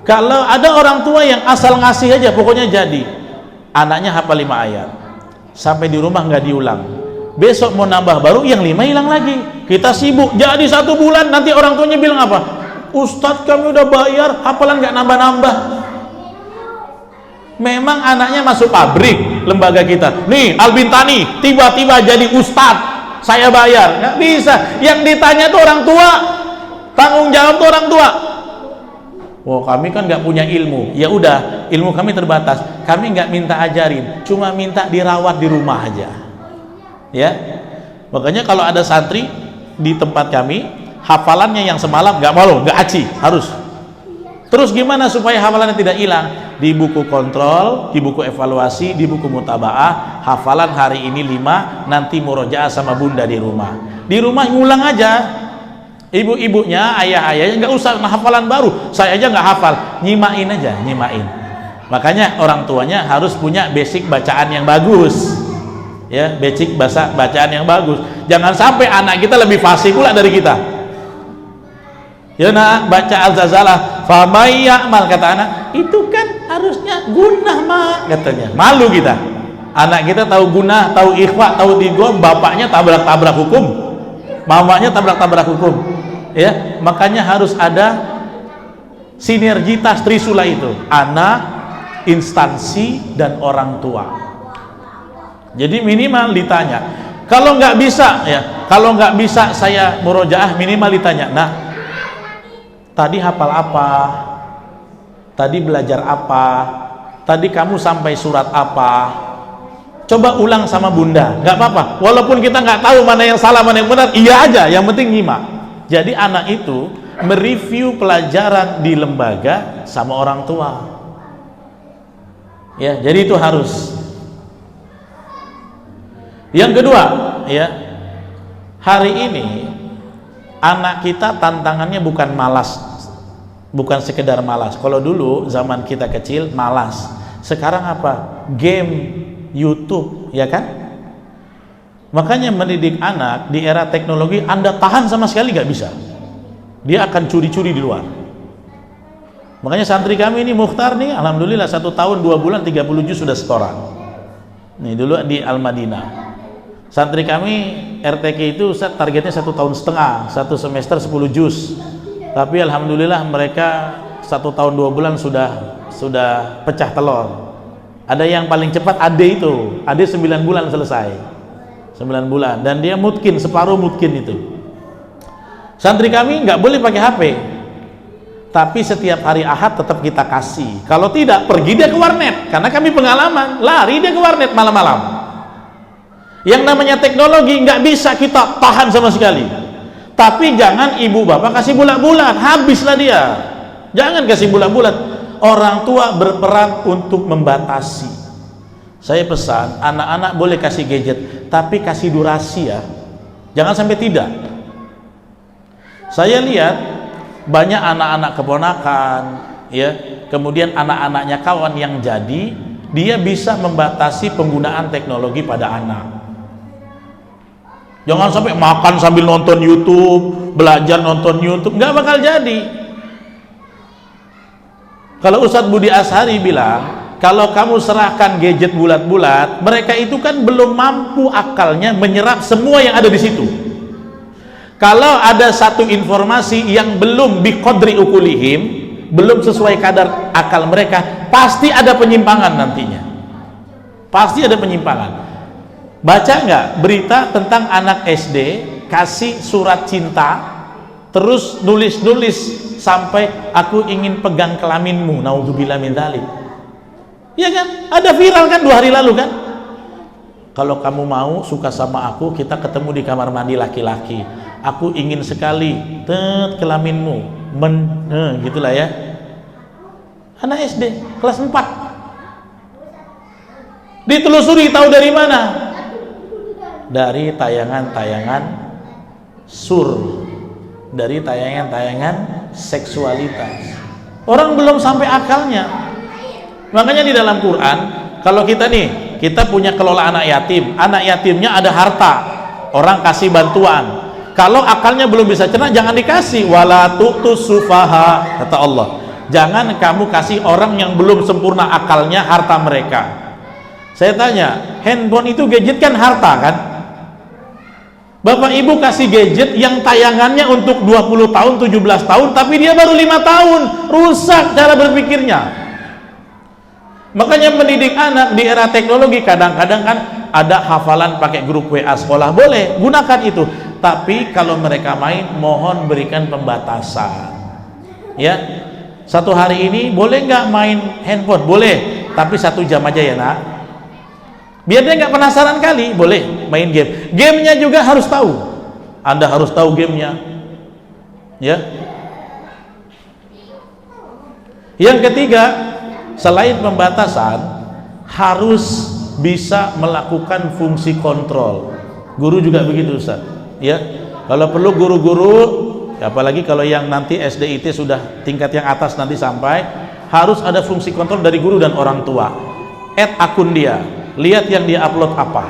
kalau ada orang tua yang asal ngasih aja pokoknya jadi, anaknya hafal 5 ayat sampai di rumah nggak diulang, besok mau nambah baru yang 5 hilang lagi, kita sibuk jadi 1 bulan, nanti orang tuanya bilang apa? Ustadz kami udah bayar hafalan nggak nambah-nambah. Memang anaknya masuk pabrik lembaga kita. Nih Albintani tiba-tiba jadi ustadz, saya bayar. Nggak bisa. Yang ditanya tuh orang tua, tanggung jawab tuh orang tua. Oh, kami kan nggak punya ilmu. Ya udah, ilmu kami terbatas. Kami nggak minta ajarin, cuma minta dirawat di rumah aja. Ya, makanya kalau ada santri di tempat kami, hafalannya yang semalam nggak mau, nggak aci, harus. Terus gimana supaya hafalannya tidak hilang? Di buku kontrol, di buku evaluasi, di buku mutabaah, hafalan hari ini 5, nanti murojaah sama bunda di rumah. Di rumah ngulang aja. Ibu-ibunya, ayah-ayahnya nggak usah hafalan baru. Saya aja nggak hafal, nyimain aja, nyimain. Makanya orang tuanya harus punya basic bacaan yang bagus. Ya, basic bacaan yang bagus. Jangan sampai anak kita lebih fasih pula dari kita. Ya nak, baca Al-Zazalah, famay ya'mal, kata anak, itu kan harusnya gunah mak, katanya. Malu kita. Anak kita tahu gunah, tahu ikhfa, tahu tigo, bapaknya tabrak-tabrak hukum, mamanya tabrak-tabrak hukum. Ya, makanya harus ada sinergitas trisula itu, anak, instansi, dan orang tua. Jadi minimal ditanya. Kalau nggak bisa, ya, kalau nggak bisa saya murojaah, minimal ditanya. Nah, tadi hafal apa? Tadi belajar apa? Tadi kamu sampai surat apa? Coba ulang sama bunda, nggak apa-apa. Walaupun kita nggak tahu mana yang salah, mana yang benar, iya aja, yang penting nyimak. Jadi anak itu mereview pelajaran di lembaga sama orang tua. Ya, jadi itu harus. Yang kedua, ya, hari ini anak kita tantangannya bukan malas, bukan sekedar malas. Kalau dulu zaman kita kecil malas, sekarang apa? Game, YouTube, ya kan? Makanya mendidik anak di era teknologi, Anda tahan sama sekali nggak bisa. Dia akan curi-curi di luar. Makanya santri kami ini Mukhtar nih, alhamdulillah 1 tahun 2 bulan 30 juz sudah setoran. Nih dulu di Al-Madinah. Santri kami RTK itu targetnya 1,5 tahun, 1 semester 10 juz. Tapi alhamdulillah mereka 1 tahun 2 bulan sudah pecah telur. Ada yang paling cepat Ade itu, Ade 9 bulan selesai. 9 bulan, dan dia mutkin, separuh mutkin itu. Santri kami nggak boleh pakai HP, tapi setiap hari Ahad tetap kita kasih. Kalau tidak, pergi dia ke warnet, karena kami pengalaman, lari dia ke warnet malam-malam. Yang namanya teknologi nggak bisa kita tahan sama sekali. Tapi jangan ibu bapak kasih bulat-bulat, habislah dia. Jangan kasih bulat-bulat. Orang tua berperan untuk membatasi. Saya pesan, anak-anak boleh kasih gadget, tapi kasih durasi ya. Jangan sampai tidak. Saya lihat banyak anak-anak keponakan, ya, kemudian anak-anaknya kawan yang jadi, dia bisa membatasi penggunaan teknologi pada anak. Jangan sampai makan sambil nonton YouTube, belajar nonton YouTube, nggak bakal jadi. Kalau Ustadz Budi Ashari bilang, kalau kamu serahkan gadget bulat-bulat, mereka itu kan belum mampu akalnya menyerap semua yang ada di situ. Kalau ada satu informasi yang belum biqadri ukulihim, belum sesuai kadar akal mereka, pasti ada penyimpangan nantinya. Pasti ada penyimpangan. Baca nggak berita tentang anak SD kasih surat cinta, terus nulis-nulis sampai aku ingin pegang kelaminmu, naudzubillah min dzalik. Ya kan? Ada viral kan 2 hari lalu kan? Kalau kamu mau suka sama aku, kita ketemu di kamar mandi laki-laki. Aku ingin sekali kelaminmu, gitulah ya. Anak SD kelas 4. Ditelusuri, tahu dari mana? Dari tayangan-tayangan dari tayangan-tayangan seksualitas. Orang belum sampai akalnya. Makanya di dalam Quran, kalau kita punya kelola anak yatimnya ada harta, orang kasih bantuan. Kalau akalnya belum bisa cerna, jangan dikasih. Wala tu'tus sufaha, kata Allah, jangan kamu kasih orang yang belum sempurna akalnya harta mereka. Saya tanya, handphone itu gadget kan harta kan? Bapak ibu kasih gadget yang tayangannya untuk 20 tahun, 17 tahun, tapi dia baru 5 tahun, rusak cara berpikirnya. Makanya mendidik anak di era teknologi, kadang-kadang kan ada hafalan pakai grup WA sekolah, boleh gunakan itu, tapi kalau mereka main mohon berikan pembatasan. Ya, satu hari ini boleh nggak main handphone? Boleh, tapi 1 jam aja ya nak, biar dia nggak penasaran kali. Boleh main game, gamenya juga harus tahu, Anda harus tahu gamenya. Ya, yang ketiga, selain pembatasan, harus bisa melakukan fungsi kontrol. Guru juga begitu Ustaz. Ya, kalau perlu guru-guru, apalagi kalau yang nanti SDIT sudah tingkat yang atas nanti sampai, harus ada fungsi kontrol dari guru dan orang tua. Add akun dia, lihat yang dia upload apa.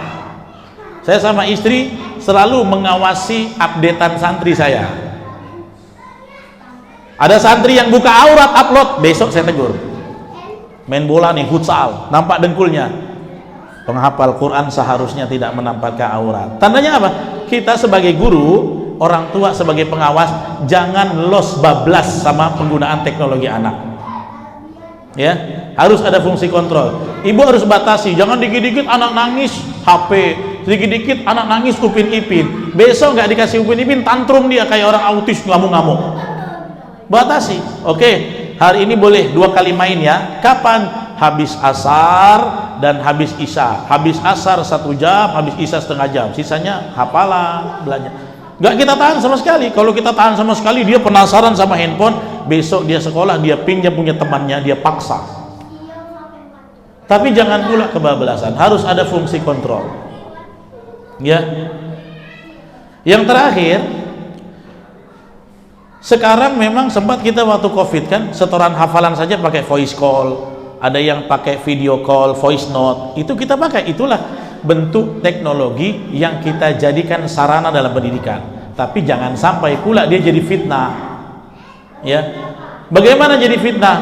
Saya sama istri selalu mengawasi updatean santri saya. Ada santri yang buka aurat upload, besok saya tegur. Main bola nih, futsal, nampak dengkulnya. Penghafal Quran seharusnya tidak menampakkan aurat. Tandanya apa? Kita sebagai guru, orang tua sebagai pengawas, jangan los bablas sama penggunaan teknologi anak. Ya, harus ada fungsi kontrol. Ibu harus batasi, jangan dikit-dikit anak nangis HP, dikit-dikit anak nangis Upin Ipin. Besok nggak dikasih Upin Ipin, tantrum dia kayak orang autis, ngamuk-ngamuk. Batasi. Oke, hari ini boleh 2 kali main ya. Kapan? Habis asar dan habis isya. Habis asar 1 jam, habis isya setengah jam, sisanya hafalan, belajar. Nggak kita tahan sama sekali. Kalau kita tahan sama sekali, dia penasaran sama handphone, besok dia sekolah, dia pinjam punya temannya, dia paksa. Tapi jangan pula kebablasan, harus ada fungsi kontrol. Ya. Yang terakhir, sekarang memang sempat kita waktu COVID kan, setoran hafalan saja pakai voice call, ada yang pakai video call, voice note, itu kita pakai. Itulah bentuk teknologi yang kita jadikan sarana dalam pendidikan. Tapi jangan sampai pula dia jadi fitnah. Ya, bagaimana jadi fitnah?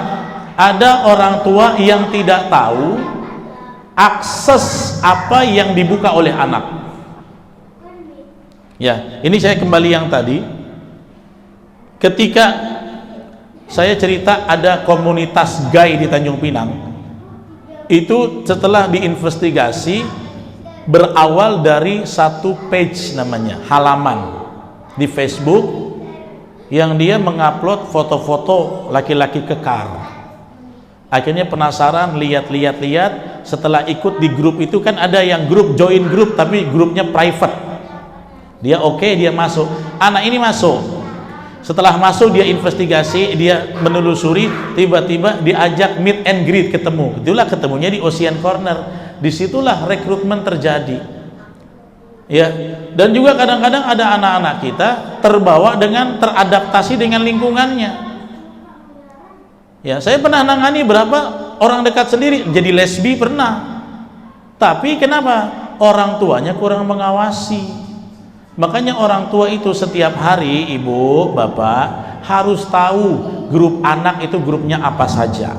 Ada orang tua yang tidak tahu akses apa yang dibuka oleh anak. Ya, ini saya kembali yang tadi. Ketika saya cerita ada komunitas gay di Tanjung Pinang, itu setelah diinvestigasi berawal dari satu page namanya, halaman di Facebook yang dia mengupload foto-foto laki-laki kekar. Akhirnya penasaran, lihat-lihat, setelah ikut di grup itu kan ada yang grup, join grup, tapi grupnya private. Dia oke, dia masuk. Anak ini masuk. Setelah masuk dia investigasi, dia menelusuri, tiba-tiba diajak meet and greet, ketemu. Itulah ketemunya di Ocean Corner. Disitulah rekrutmen terjadi. Ya, dan juga kadang-kadang ada anak-anak kita terbawa dengan teradaptasi dengan lingkungannya. Ya, saya pernah nangani berapa orang dekat sendiri jadi lesbi pernah. Tapi kenapa? Orang tuanya kurang mengawasi. Makanya orang tua itu setiap hari, ibu, bapak, harus tahu grup anak itu grupnya apa saja.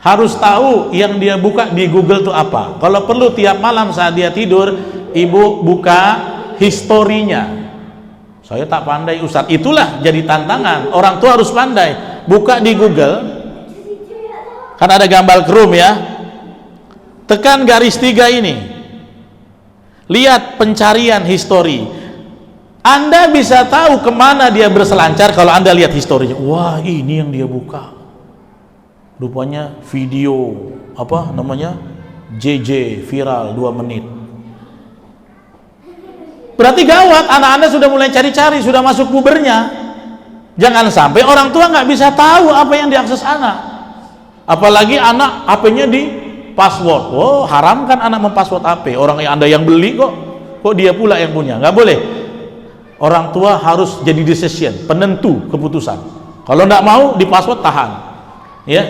Harus tahu yang dia buka di Google itu apa. Kalau perlu tiap malam saat dia tidur, ibu buka historinya. Saya tak pandai Ustadz. Itulah jadi tantangan. Orang tua harus pandai. Buka di Google, kan ada gambar Chrome ya. Tekan garis 3 ini. Lihat pencarian histori. Anda bisa tahu kemana dia berselancar kalau Anda lihat historinya. Wah, ini yang dia buka. Rupanya video apa namanya? JJ viral 2 menit. Berarti gawat, anak Anda sudah mulai cari-cari, sudah masuk pubernya. Jangan sampai orang tua nggak bisa tahu apa yang diakses anak. Apalagi anak HP-nya di password. Oh, haramkan anak mempassword HP. Orang yang Anda yang beli kok dia pula yang punya. Nggak boleh. Orang tua harus jadi decision, penentu keputusan. Kalau nggak mau di password, tahan. Ya.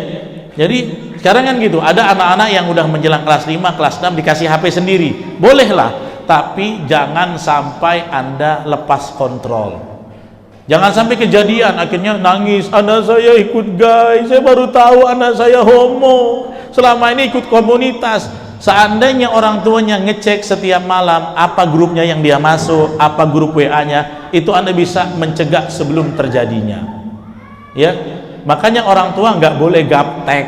Jadi sekarang kan gitu. Ada anak-anak yang udah menjelang kelas 5, kelas 6 dikasih HP sendiri. Bolehlah, tapi jangan sampai Anda lepas kontrol. Jangan sampai kejadian akhirnya nangis, anak saya ikut gay, saya baru tahu anak saya homo. Selama ini ikut komunitas. Seandainya orang tuanya ngecek setiap malam apa grupnya yang dia masuk, apa grup WA-nya, itu Anda bisa mencegah sebelum terjadinya. Ya, makanya orang tua nggak boleh gaptek.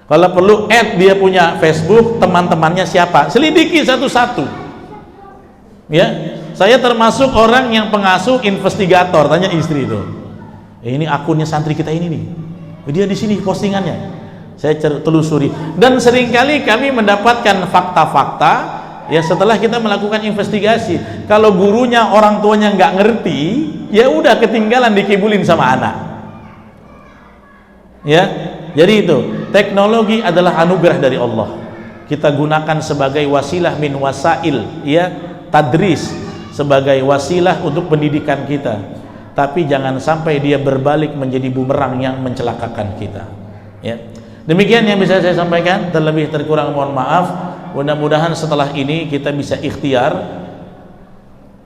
Kalau perlu add dia punya Facebook, teman-temannya siapa, selidiki satu-satu. Ya, saya termasuk orang yang pengasuh investigator, tanya istri itu. Ini akunnya santri kita ini nih. Dia di sini postingannya. Saya telusuri dan seringkali kami mendapatkan fakta-fakta ya setelah kita melakukan investigasi. Kalau gurunya, orang tuanya nggak ngerti, ya udah ketinggalan, dikibulin sama anak. Ya, jadi itu teknologi adalah anugerah dari Allah. Kita gunakan sebagai wasilah min wasail, ya, tadris, sebagai wasilah untuk pendidikan kita. Tapi jangan sampai dia berbalik menjadi bumerang yang mencelakakan kita. Ya, demikian yang bisa saya sampaikan. Terlebih terkurang mohon maaf. Mudah-mudahan setelah ini kita bisa ikhtiar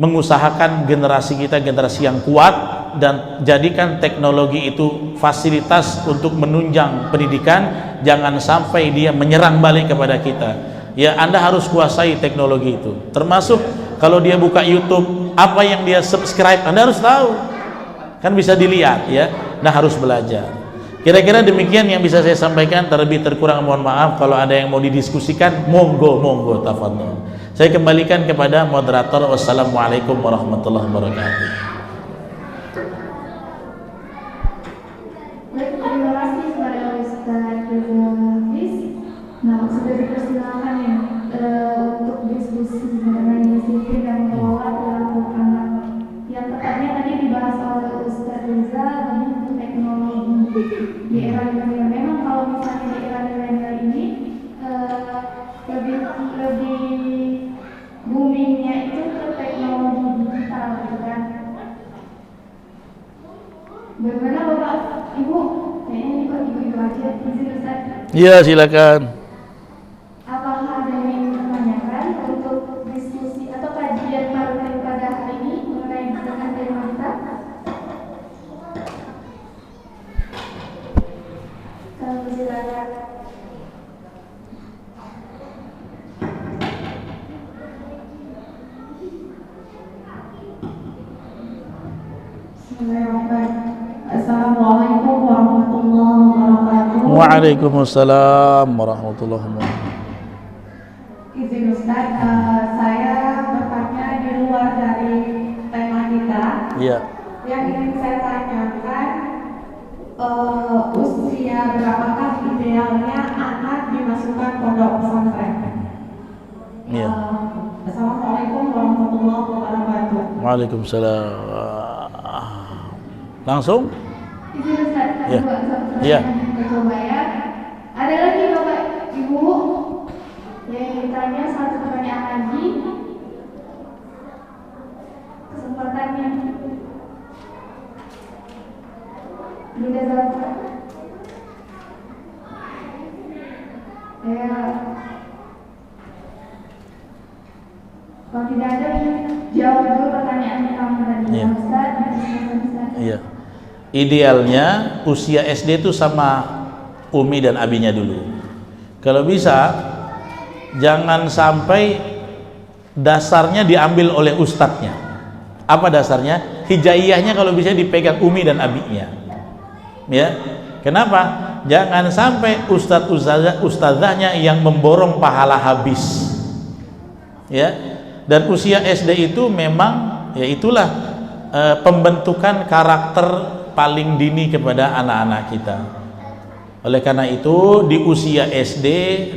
mengusahakan generasi kita generasi yang kuat dan jadikan teknologi itu fasilitas untuk menunjang pendidikan. Jangan sampai dia menyerang balik kepada kita. Ya, Anda harus kuasai teknologi itu. Termasuk kalau dia buka YouTube, apa yang dia subscribe Anda harus tahu. Kan bisa dilihat ya. Nah, harus belajar. Kira-kira demikian yang bisa saya sampaikan. Terlebih terkurang mohon maaf. Kalau ada yang mau didiskusikan, monggo tafadhol. Saya kembalikan kepada moderator. Wassalamualaikum warahmatullahi wabarakatuh. Baik, terima kasih kepada Ustaz Reza Hafiz. Nah, sudah dipersilakan ya untuk diskusi mengenai disiplin dan mengelola perilaku anak. Yang tepatnya tadi dibahas oleh Ustaz Reza tentang teknologi di era milenial. Memang kalau misalnya di era milenial ini lebih boomingnya itu ke teknologi digital, gitu kan? Bagaimana Bapak, Ibu? Kayaknya ini kok ibu-ibu aja, izin Ustaz. Iya, silakan. Apakah ada yang ingin ditanyakan untuk diskusi atau kajian pada hari ini mengenai dengan tema kita? Kalau silakan. Bismillahirrahmanirrahim. Assalamualaikum warahmatullahi wabarakatuh. Waalaikumsalam warahmatullahi wabarakatuh. Izin Ustaz, saya bertanya di luar dari tema kita. Iya. Yang ingin saya tanyakan, usia berapakah idealnya anak dimasukkan pondok pesantren? Iya. Assalamualaikum warahmatullahi wabarakatuh. Waalaikumsalam. Langsung? Izin Ustaz, Iya. Iya. coba ya. Ada lagi Bapak Ibu yang ditanya satu pertanyaan lagi. Kesempatannya. Bunda Zafra. Ya. Kalau tidak ada, jawab dulu pertanyaan kamu tadi. Iya. Ustaz. Iya. Idealnya usia SD itu sama umi dan abinya dulu. Kalau bisa jangan sampai dasarnya diambil oleh ustadznya. Apa dasarnya? Hijaiyahnya kalau bisa dipegang umi dan abinya. Ya. Kenapa? Jangan sampai ustadzahnya yang memborong pahala habis. Ya. Dan usia SD itu memang ya itulah pembentukan karakter paling dini kepada anak-anak kita. Oleh karena itu di usia SD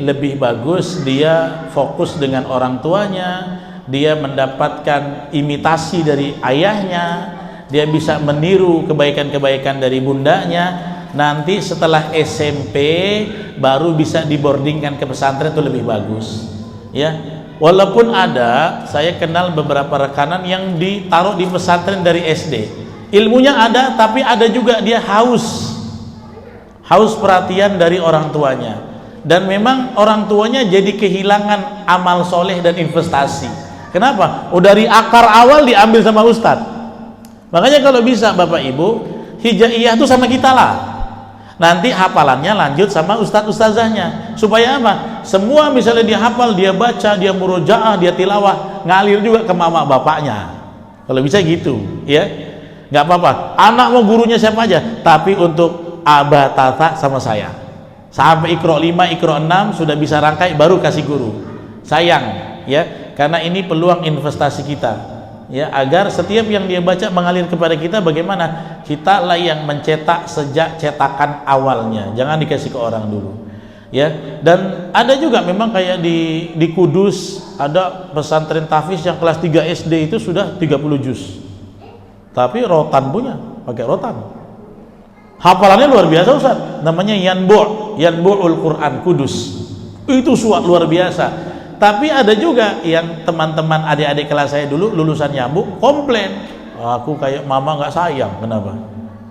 lebih bagus dia fokus dengan orang tuanya, dia mendapatkan imitasi dari ayahnya, dia bisa meniru kebaikan-kebaikan dari bundanya. Nanti setelah SMP baru bisa diboardingkan ke pesantren, itu lebih bagus. Ya, walaupun ada, saya kenal beberapa rekanan yang ditaruh di pesantren dari SD. Ilmunya ada, tapi ada juga dia haus perhatian dari orang tuanya, dan memang orang tuanya jadi kehilangan amal soleh dan investasi. Kenapa? Dari akar awal diambil sama ustadz. Makanya kalau bisa Bapak Ibu, hijaiyah itu sama kita lah. Nanti hafalannya lanjut sama ustadz-ustazahnya, supaya apa? Semua misalnya dia hafal, dia baca, dia murojaah, dia tilawah, ngalir juga ke mama bapaknya. Kalau bisa gitu, ya. Nggak apa-apa, anak mau gurunya siapa aja, tapi untuk abah tata sama saya, Sampai Iqra 5, Iqra 6 sudah bisa rangkai baru kasih guru. Sayang ya, karena ini peluang investasi kita ya, agar setiap yang dia baca mengalir kepada kita. Bagaimana? Kita lah yang mencetak sejak cetakan awalnya, jangan dikasih ke orang dulu ya. Dan ada juga memang kayak di Kudus ada pesantren tahfiz yang kelas 3 SD itu sudah 30 juz, tapi rotan punya, pakai rotan. Hafalannya luar biasa Ustaz, namanya Yanbu'ul Quran Kudus, itu suat luar biasa. Tapi ada juga yang teman-teman adik-adik kelas saya dulu lulusan Yambuk komplain, aku kayak mama nggak sayang. Kenapa?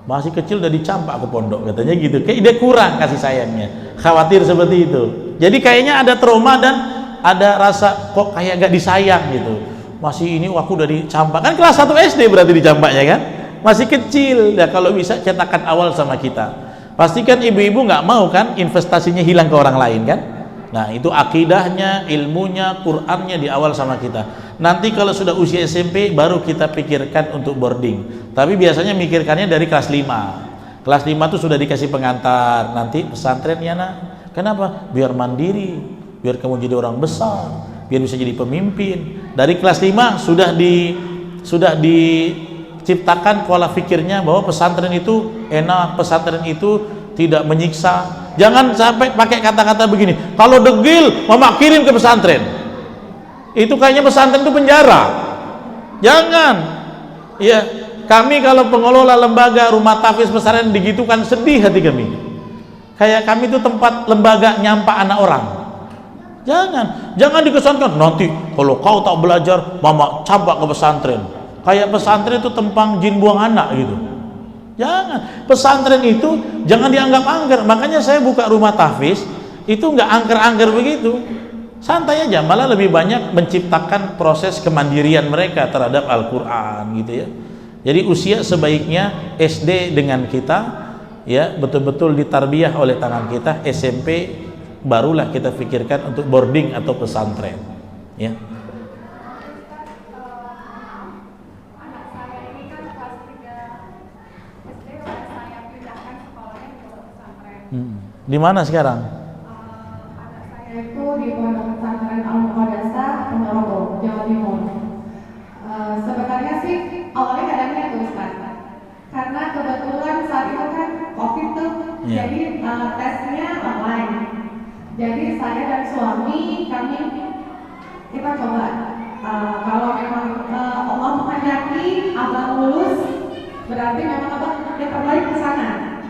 Masih kecil udah dicampak ke pondok, katanya gitu. Kayak dia kurang kasih sayangnya, khawatir seperti itu. Jadi kayaknya ada trauma dan ada rasa kok kayak nggak disayang gitu. Masih ini aku udah dicampak, kan kelas 1 SD berarti dicampaknya kan, masih kecil ya. Kalau bisa cetakan awal sama kita, pastikan ibu-ibu nggak mau kan investasinya hilang ke orang lain kan. Nah itu akidahnya, ilmunya, Qur'annya di awal sama kita. Nanti kalau sudah usia SMP baru kita pikirkan untuk boarding, tapi biasanya mikirkannya dari kelas 5. Kelas 5 tuh sudah dikasih pengantar, nanti pesantren ya nak. Kenapa? Biar mandiri, biar kamu jadi orang besar, biar bisa jadi pemimpin. Dari kelas 5 sudah diciptakan pola pikirnya bahwa pesantren itu enak, pesantren itu tidak menyiksa. Jangan sampai pakai kata-kata begini, kalau degil mama kirim ke pesantren, itu kayaknya pesantren itu penjara. Jangan ya, kami kalau pengelola lembaga rumah tahfiz pesantren digitukan sedih hati kami, kayak kami itu tempat lembaga nyampak anak orang. Jangan dikesankan nanti kalau kau tak belajar mama campak ke pesantren, kayak pesantren itu tempang jin buang anak gitu. Jangan, pesantren itu jangan dianggap angker. Makanya saya buka rumah tahfiz itu nggak angker-angker begitu, santai aja, malah lebih banyak menciptakan proses kemandirian mereka terhadap Al-Quran gitu ya. Jadi usia sebaiknya SD dengan kita ya, betul-betul ditarbiyah oleh tangan kita. SMP barulah kita pikirkan untuk boarding atau pesantren ya. Di mana sekarang? Anak saya itu di Pondok Pesantren Al-Muqaddasah, Ponorogo, Jawa Timur. Sebenarnya sih awalnya nggak ada niat tuh Ustaz, karena kebetulan saat itu kan COVID tuh, jadi tesnya online. Jadi saya dan suami kami kita coba kalau memang Allah menghendaki abang lulus, berarti memang abang yang terbaik ke sana.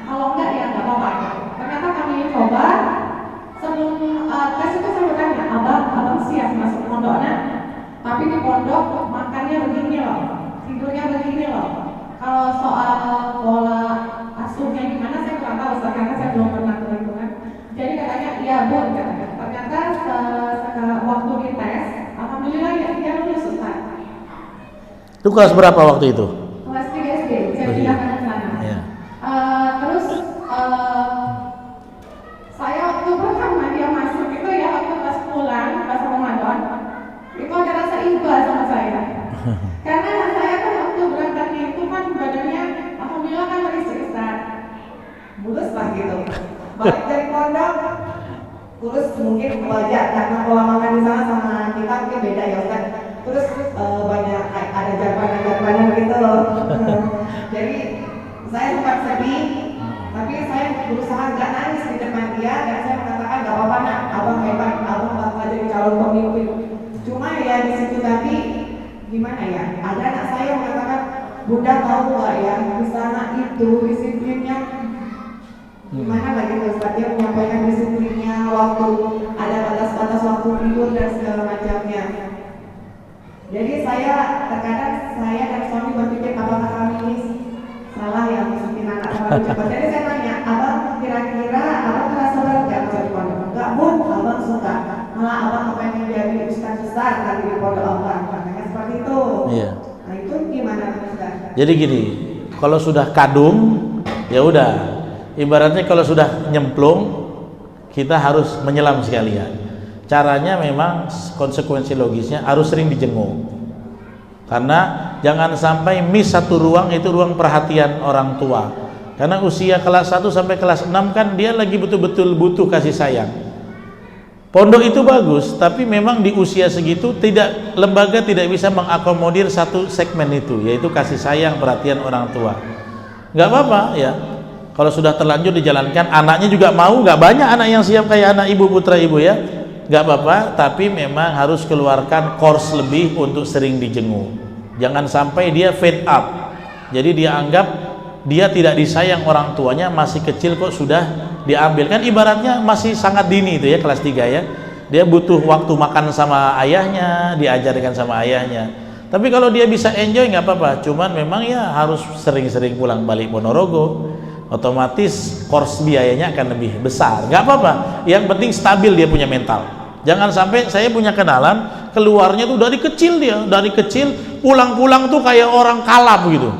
Kalau enggak ya nggak apa-apa. Ternyata kami coba, sebelum tes itu saya bertanya, abang siap masuk pondoknya? Tapi di pondok makannya begini loh, tidurnya begini loh. Kalau soal pola asuhnya gimana saya kurang tahu, karena saya belum pernah ke lingkungan. Jadi katanya iya bu, katanya. Ternyata waktu di tes, alhamdulillah ya lulus Ustaz. Itu kelas berapa waktu itu? Kelas 3 SD, saya pindahkan ke sana. Ya. Terus saya waktu pertama dia masuk itu ya, waktu pas pulang pas Ramadan itu ada rasa iba sama saya. Karena anak saya kan waktu berangkatnya itu kan badannya alhamdulillah kan berisi Ustaz, mulus lah gitu. Balik dari pondok terus mungkin wajar karena pola makan di sana sama kita mungkin beda ya Ustaz. Terus banyak ada jarbanan gitu. Jadi saya sempat sedih, tapi saya berusaha nggak nangis di depan dia dan saya mengatakan nggak apa-apa nak, abang hebat, abang bakal jadi calon pemimpin. Cuma ya di situ tadi gimana ya, ada anak saya mengatakan, bunda tahu nggak ya di sana itu disiplinnya gimana lagi tuh Ustaz, dia menyampaikan disiplinnya, waktu ada batas-batas waktu tidur dan segala macamnya. Jadi saya terkadang saya dan suami berpikir apakah kami ini salah ya masukin anak terlalu cepat. Jadi saya tanya, abang kira-kira abang merasa berat nggak masuk di pondok? Enggak bun, abang suka. Malah abang pengen jadi ustaz besar nanti di pondok abang. Makanya seperti itu. Iya. Nah itu gimana Ustaz? Jadi gini, kalau sudah kadung ya udah. Ibaratnya kalau sudah nyemplung kita harus menyelam sekalian. Caranya memang konsekuensi logisnya harus sering dijenguk. Karena jangan sampai miss satu ruang, itu ruang perhatian orang tua. Karena usia kelas 1 sampai kelas 6 kan dia lagi betul-betul butuh kasih sayang. Pondok itu bagus, tapi memang di usia segitu lembaga tidak bisa mengakomodir satu segmen itu, yaitu kasih sayang, perhatian orang tua. Nggak apa-apa ya, kalau sudah terlanjur dijalankan, anaknya juga mau, nggak banyak anak yang siap kayak anak ibu, putra ibu ya, nggak apa-apa, tapi memang harus keluarkan course lebih untuk sering dijenguk. Jangan sampai dia fade up, jadi dia anggap dia tidak disayang orang tuanya, masih kecil kok sudah diambil. Kan ibaratnya masih sangat dini itu ya, kelas 3 ya, dia butuh waktu makan sama ayahnya, diajarkan sama ayahnya. Tapi kalau dia bisa enjoy nggak apa-apa, cuman memang ya harus sering-sering pulang balik Ponorogo, otomatis course biayanya akan lebih besar. Nggak apa-apa, yang penting stabil dia punya mental. Jangan sampai, saya punya kenalan keluarnya tuh dari kecil pulang-pulang tuh kayak orang kalap gitu,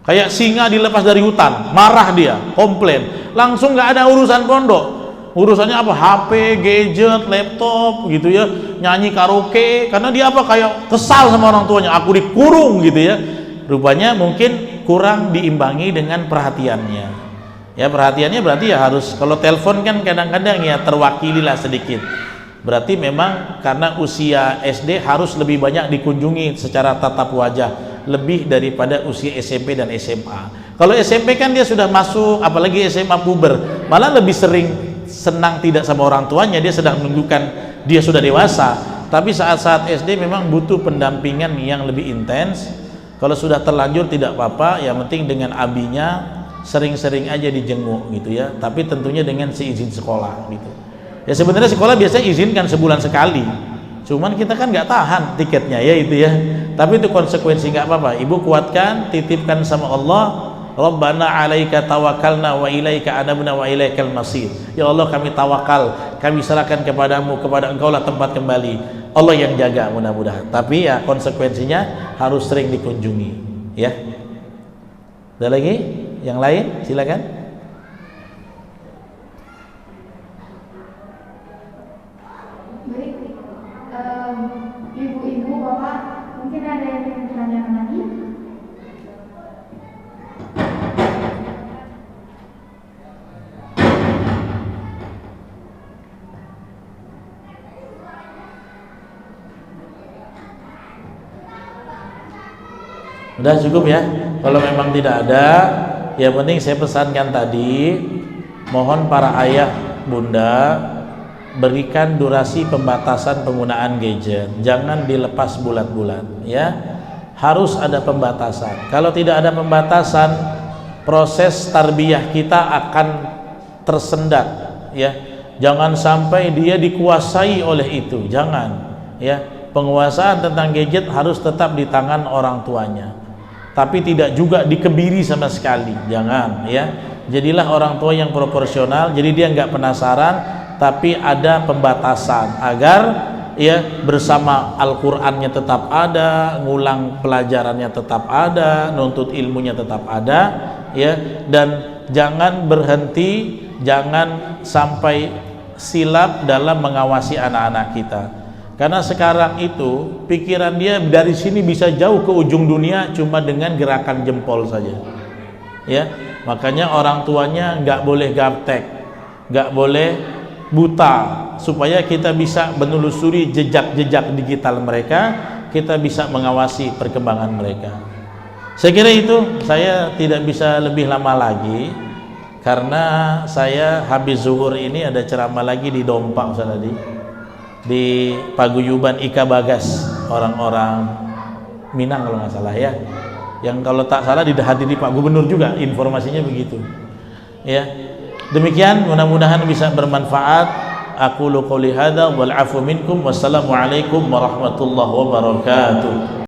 kayak singa dilepas dari hutan, marah dia, komplain, langsung nggak ada urusan pondok, urusannya apa, HP, gadget, laptop gitu ya, nyanyi karaoke, karena dia apa, kayak kesal sama orang tuanya, aku dikurung gitu ya. Rupanya mungkin kurang diimbangi dengan perhatiannya ya. Perhatiannya berarti ya harus, kalau telepon kan kadang-kadang ya terwakililah sedikit, berarti memang karena usia SD harus lebih banyak dikunjungi secara tatap wajah, lebih daripada usia SMP dan SMA. Kalau SMP kan dia sudah masuk, apalagi SMA puber, malah lebih sering senang tidak sama orang tuanya, dia sedang menunjukkan dia sudah dewasa. Tapi saat-saat SD memang butuh pendampingan yang lebih intens. Kalau sudah terlanjur tidak apa-apa, yang penting dengan abinya sering-sering aja dijenguk gitu ya, tapi tentunya dengan seizin sekolah gitu ya. Sebenarnya sekolah biasanya izinkan sebulan sekali, cuman kita kan nggak tahan tiketnya ya itu ya, tapi itu konsekuensi, nggak apa-apa. Ibu kuatkan, titipkan sama Allah, Rabbana alaika tawakkalna wa ilaika anabna wa ilaikal masir. Ya Allah, kami tawakal, kami serahkan kepadamu, kepada engkau lah tempat kembali. Allah yang jaga mudah-mudahan, tapi ya konsekuensinya harus sering dikunjungi ya. Ada lagi yang lain, silakan. Baik, ibu-ibu, bapak, mungkin ada yang ingin ditanyakan lagi? Udah cukup ya. Kalau memang tidak ada, yang penting saya pesankan tadi, mohon para ayah bunda berikan durasi pembatasan penggunaan gadget, jangan dilepas bulat-bulat ya, harus ada pembatasan. Kalau tidak ada pembatasan, proses tarbiyah kita akan tersendat ya. Jangan sampai dia dikuasai oleh itu, jangan ya. Penguasaan tentang gadget harus tetap di tangan orang tuanya, tapi tidak juga dikebiri sama sekali, jangan ya. Jadilah orang tua yang proporsional, jadi dia nggak penasaran, tapi ada pembatasan agar ya bersama Al-Qur'annya tetap ada, ngulang pelajarannya tetap ada, nuntut ilmunya tetap ada ya. Dan jangan berhenti, jangan sampai silap dalam mengawasi anak-anak kita. Karena sekarang itu pikiran dia dari sini bisa jauh ke ujung dunia cuma dengan gerakan jempol saja ya. Makanya orang tuanya nggak boleh gaptek, nggak boleh buta, supaya kita bisa menelusuri jejak-jejak digital mereka, kita bisa mengawasi perkembangan mereka. Saya kira itu, saya tidak bisa lebih lama lagi karena saya habis zuhur ini ada ceramah lagi di Dompa Ustaz tadi, di paguyuban Ika Bagas, orang-orang Minang kalau nggak salah ya, yang kalau tak salah dihadiri Pak Gubernur juga, informasinya begitu ya. Demikian, mudah-mudahan bisa bermanfaat. Aku qouli hadza wal afu minkum, wassalamu alaikum warahmatullahi wabarakatuh.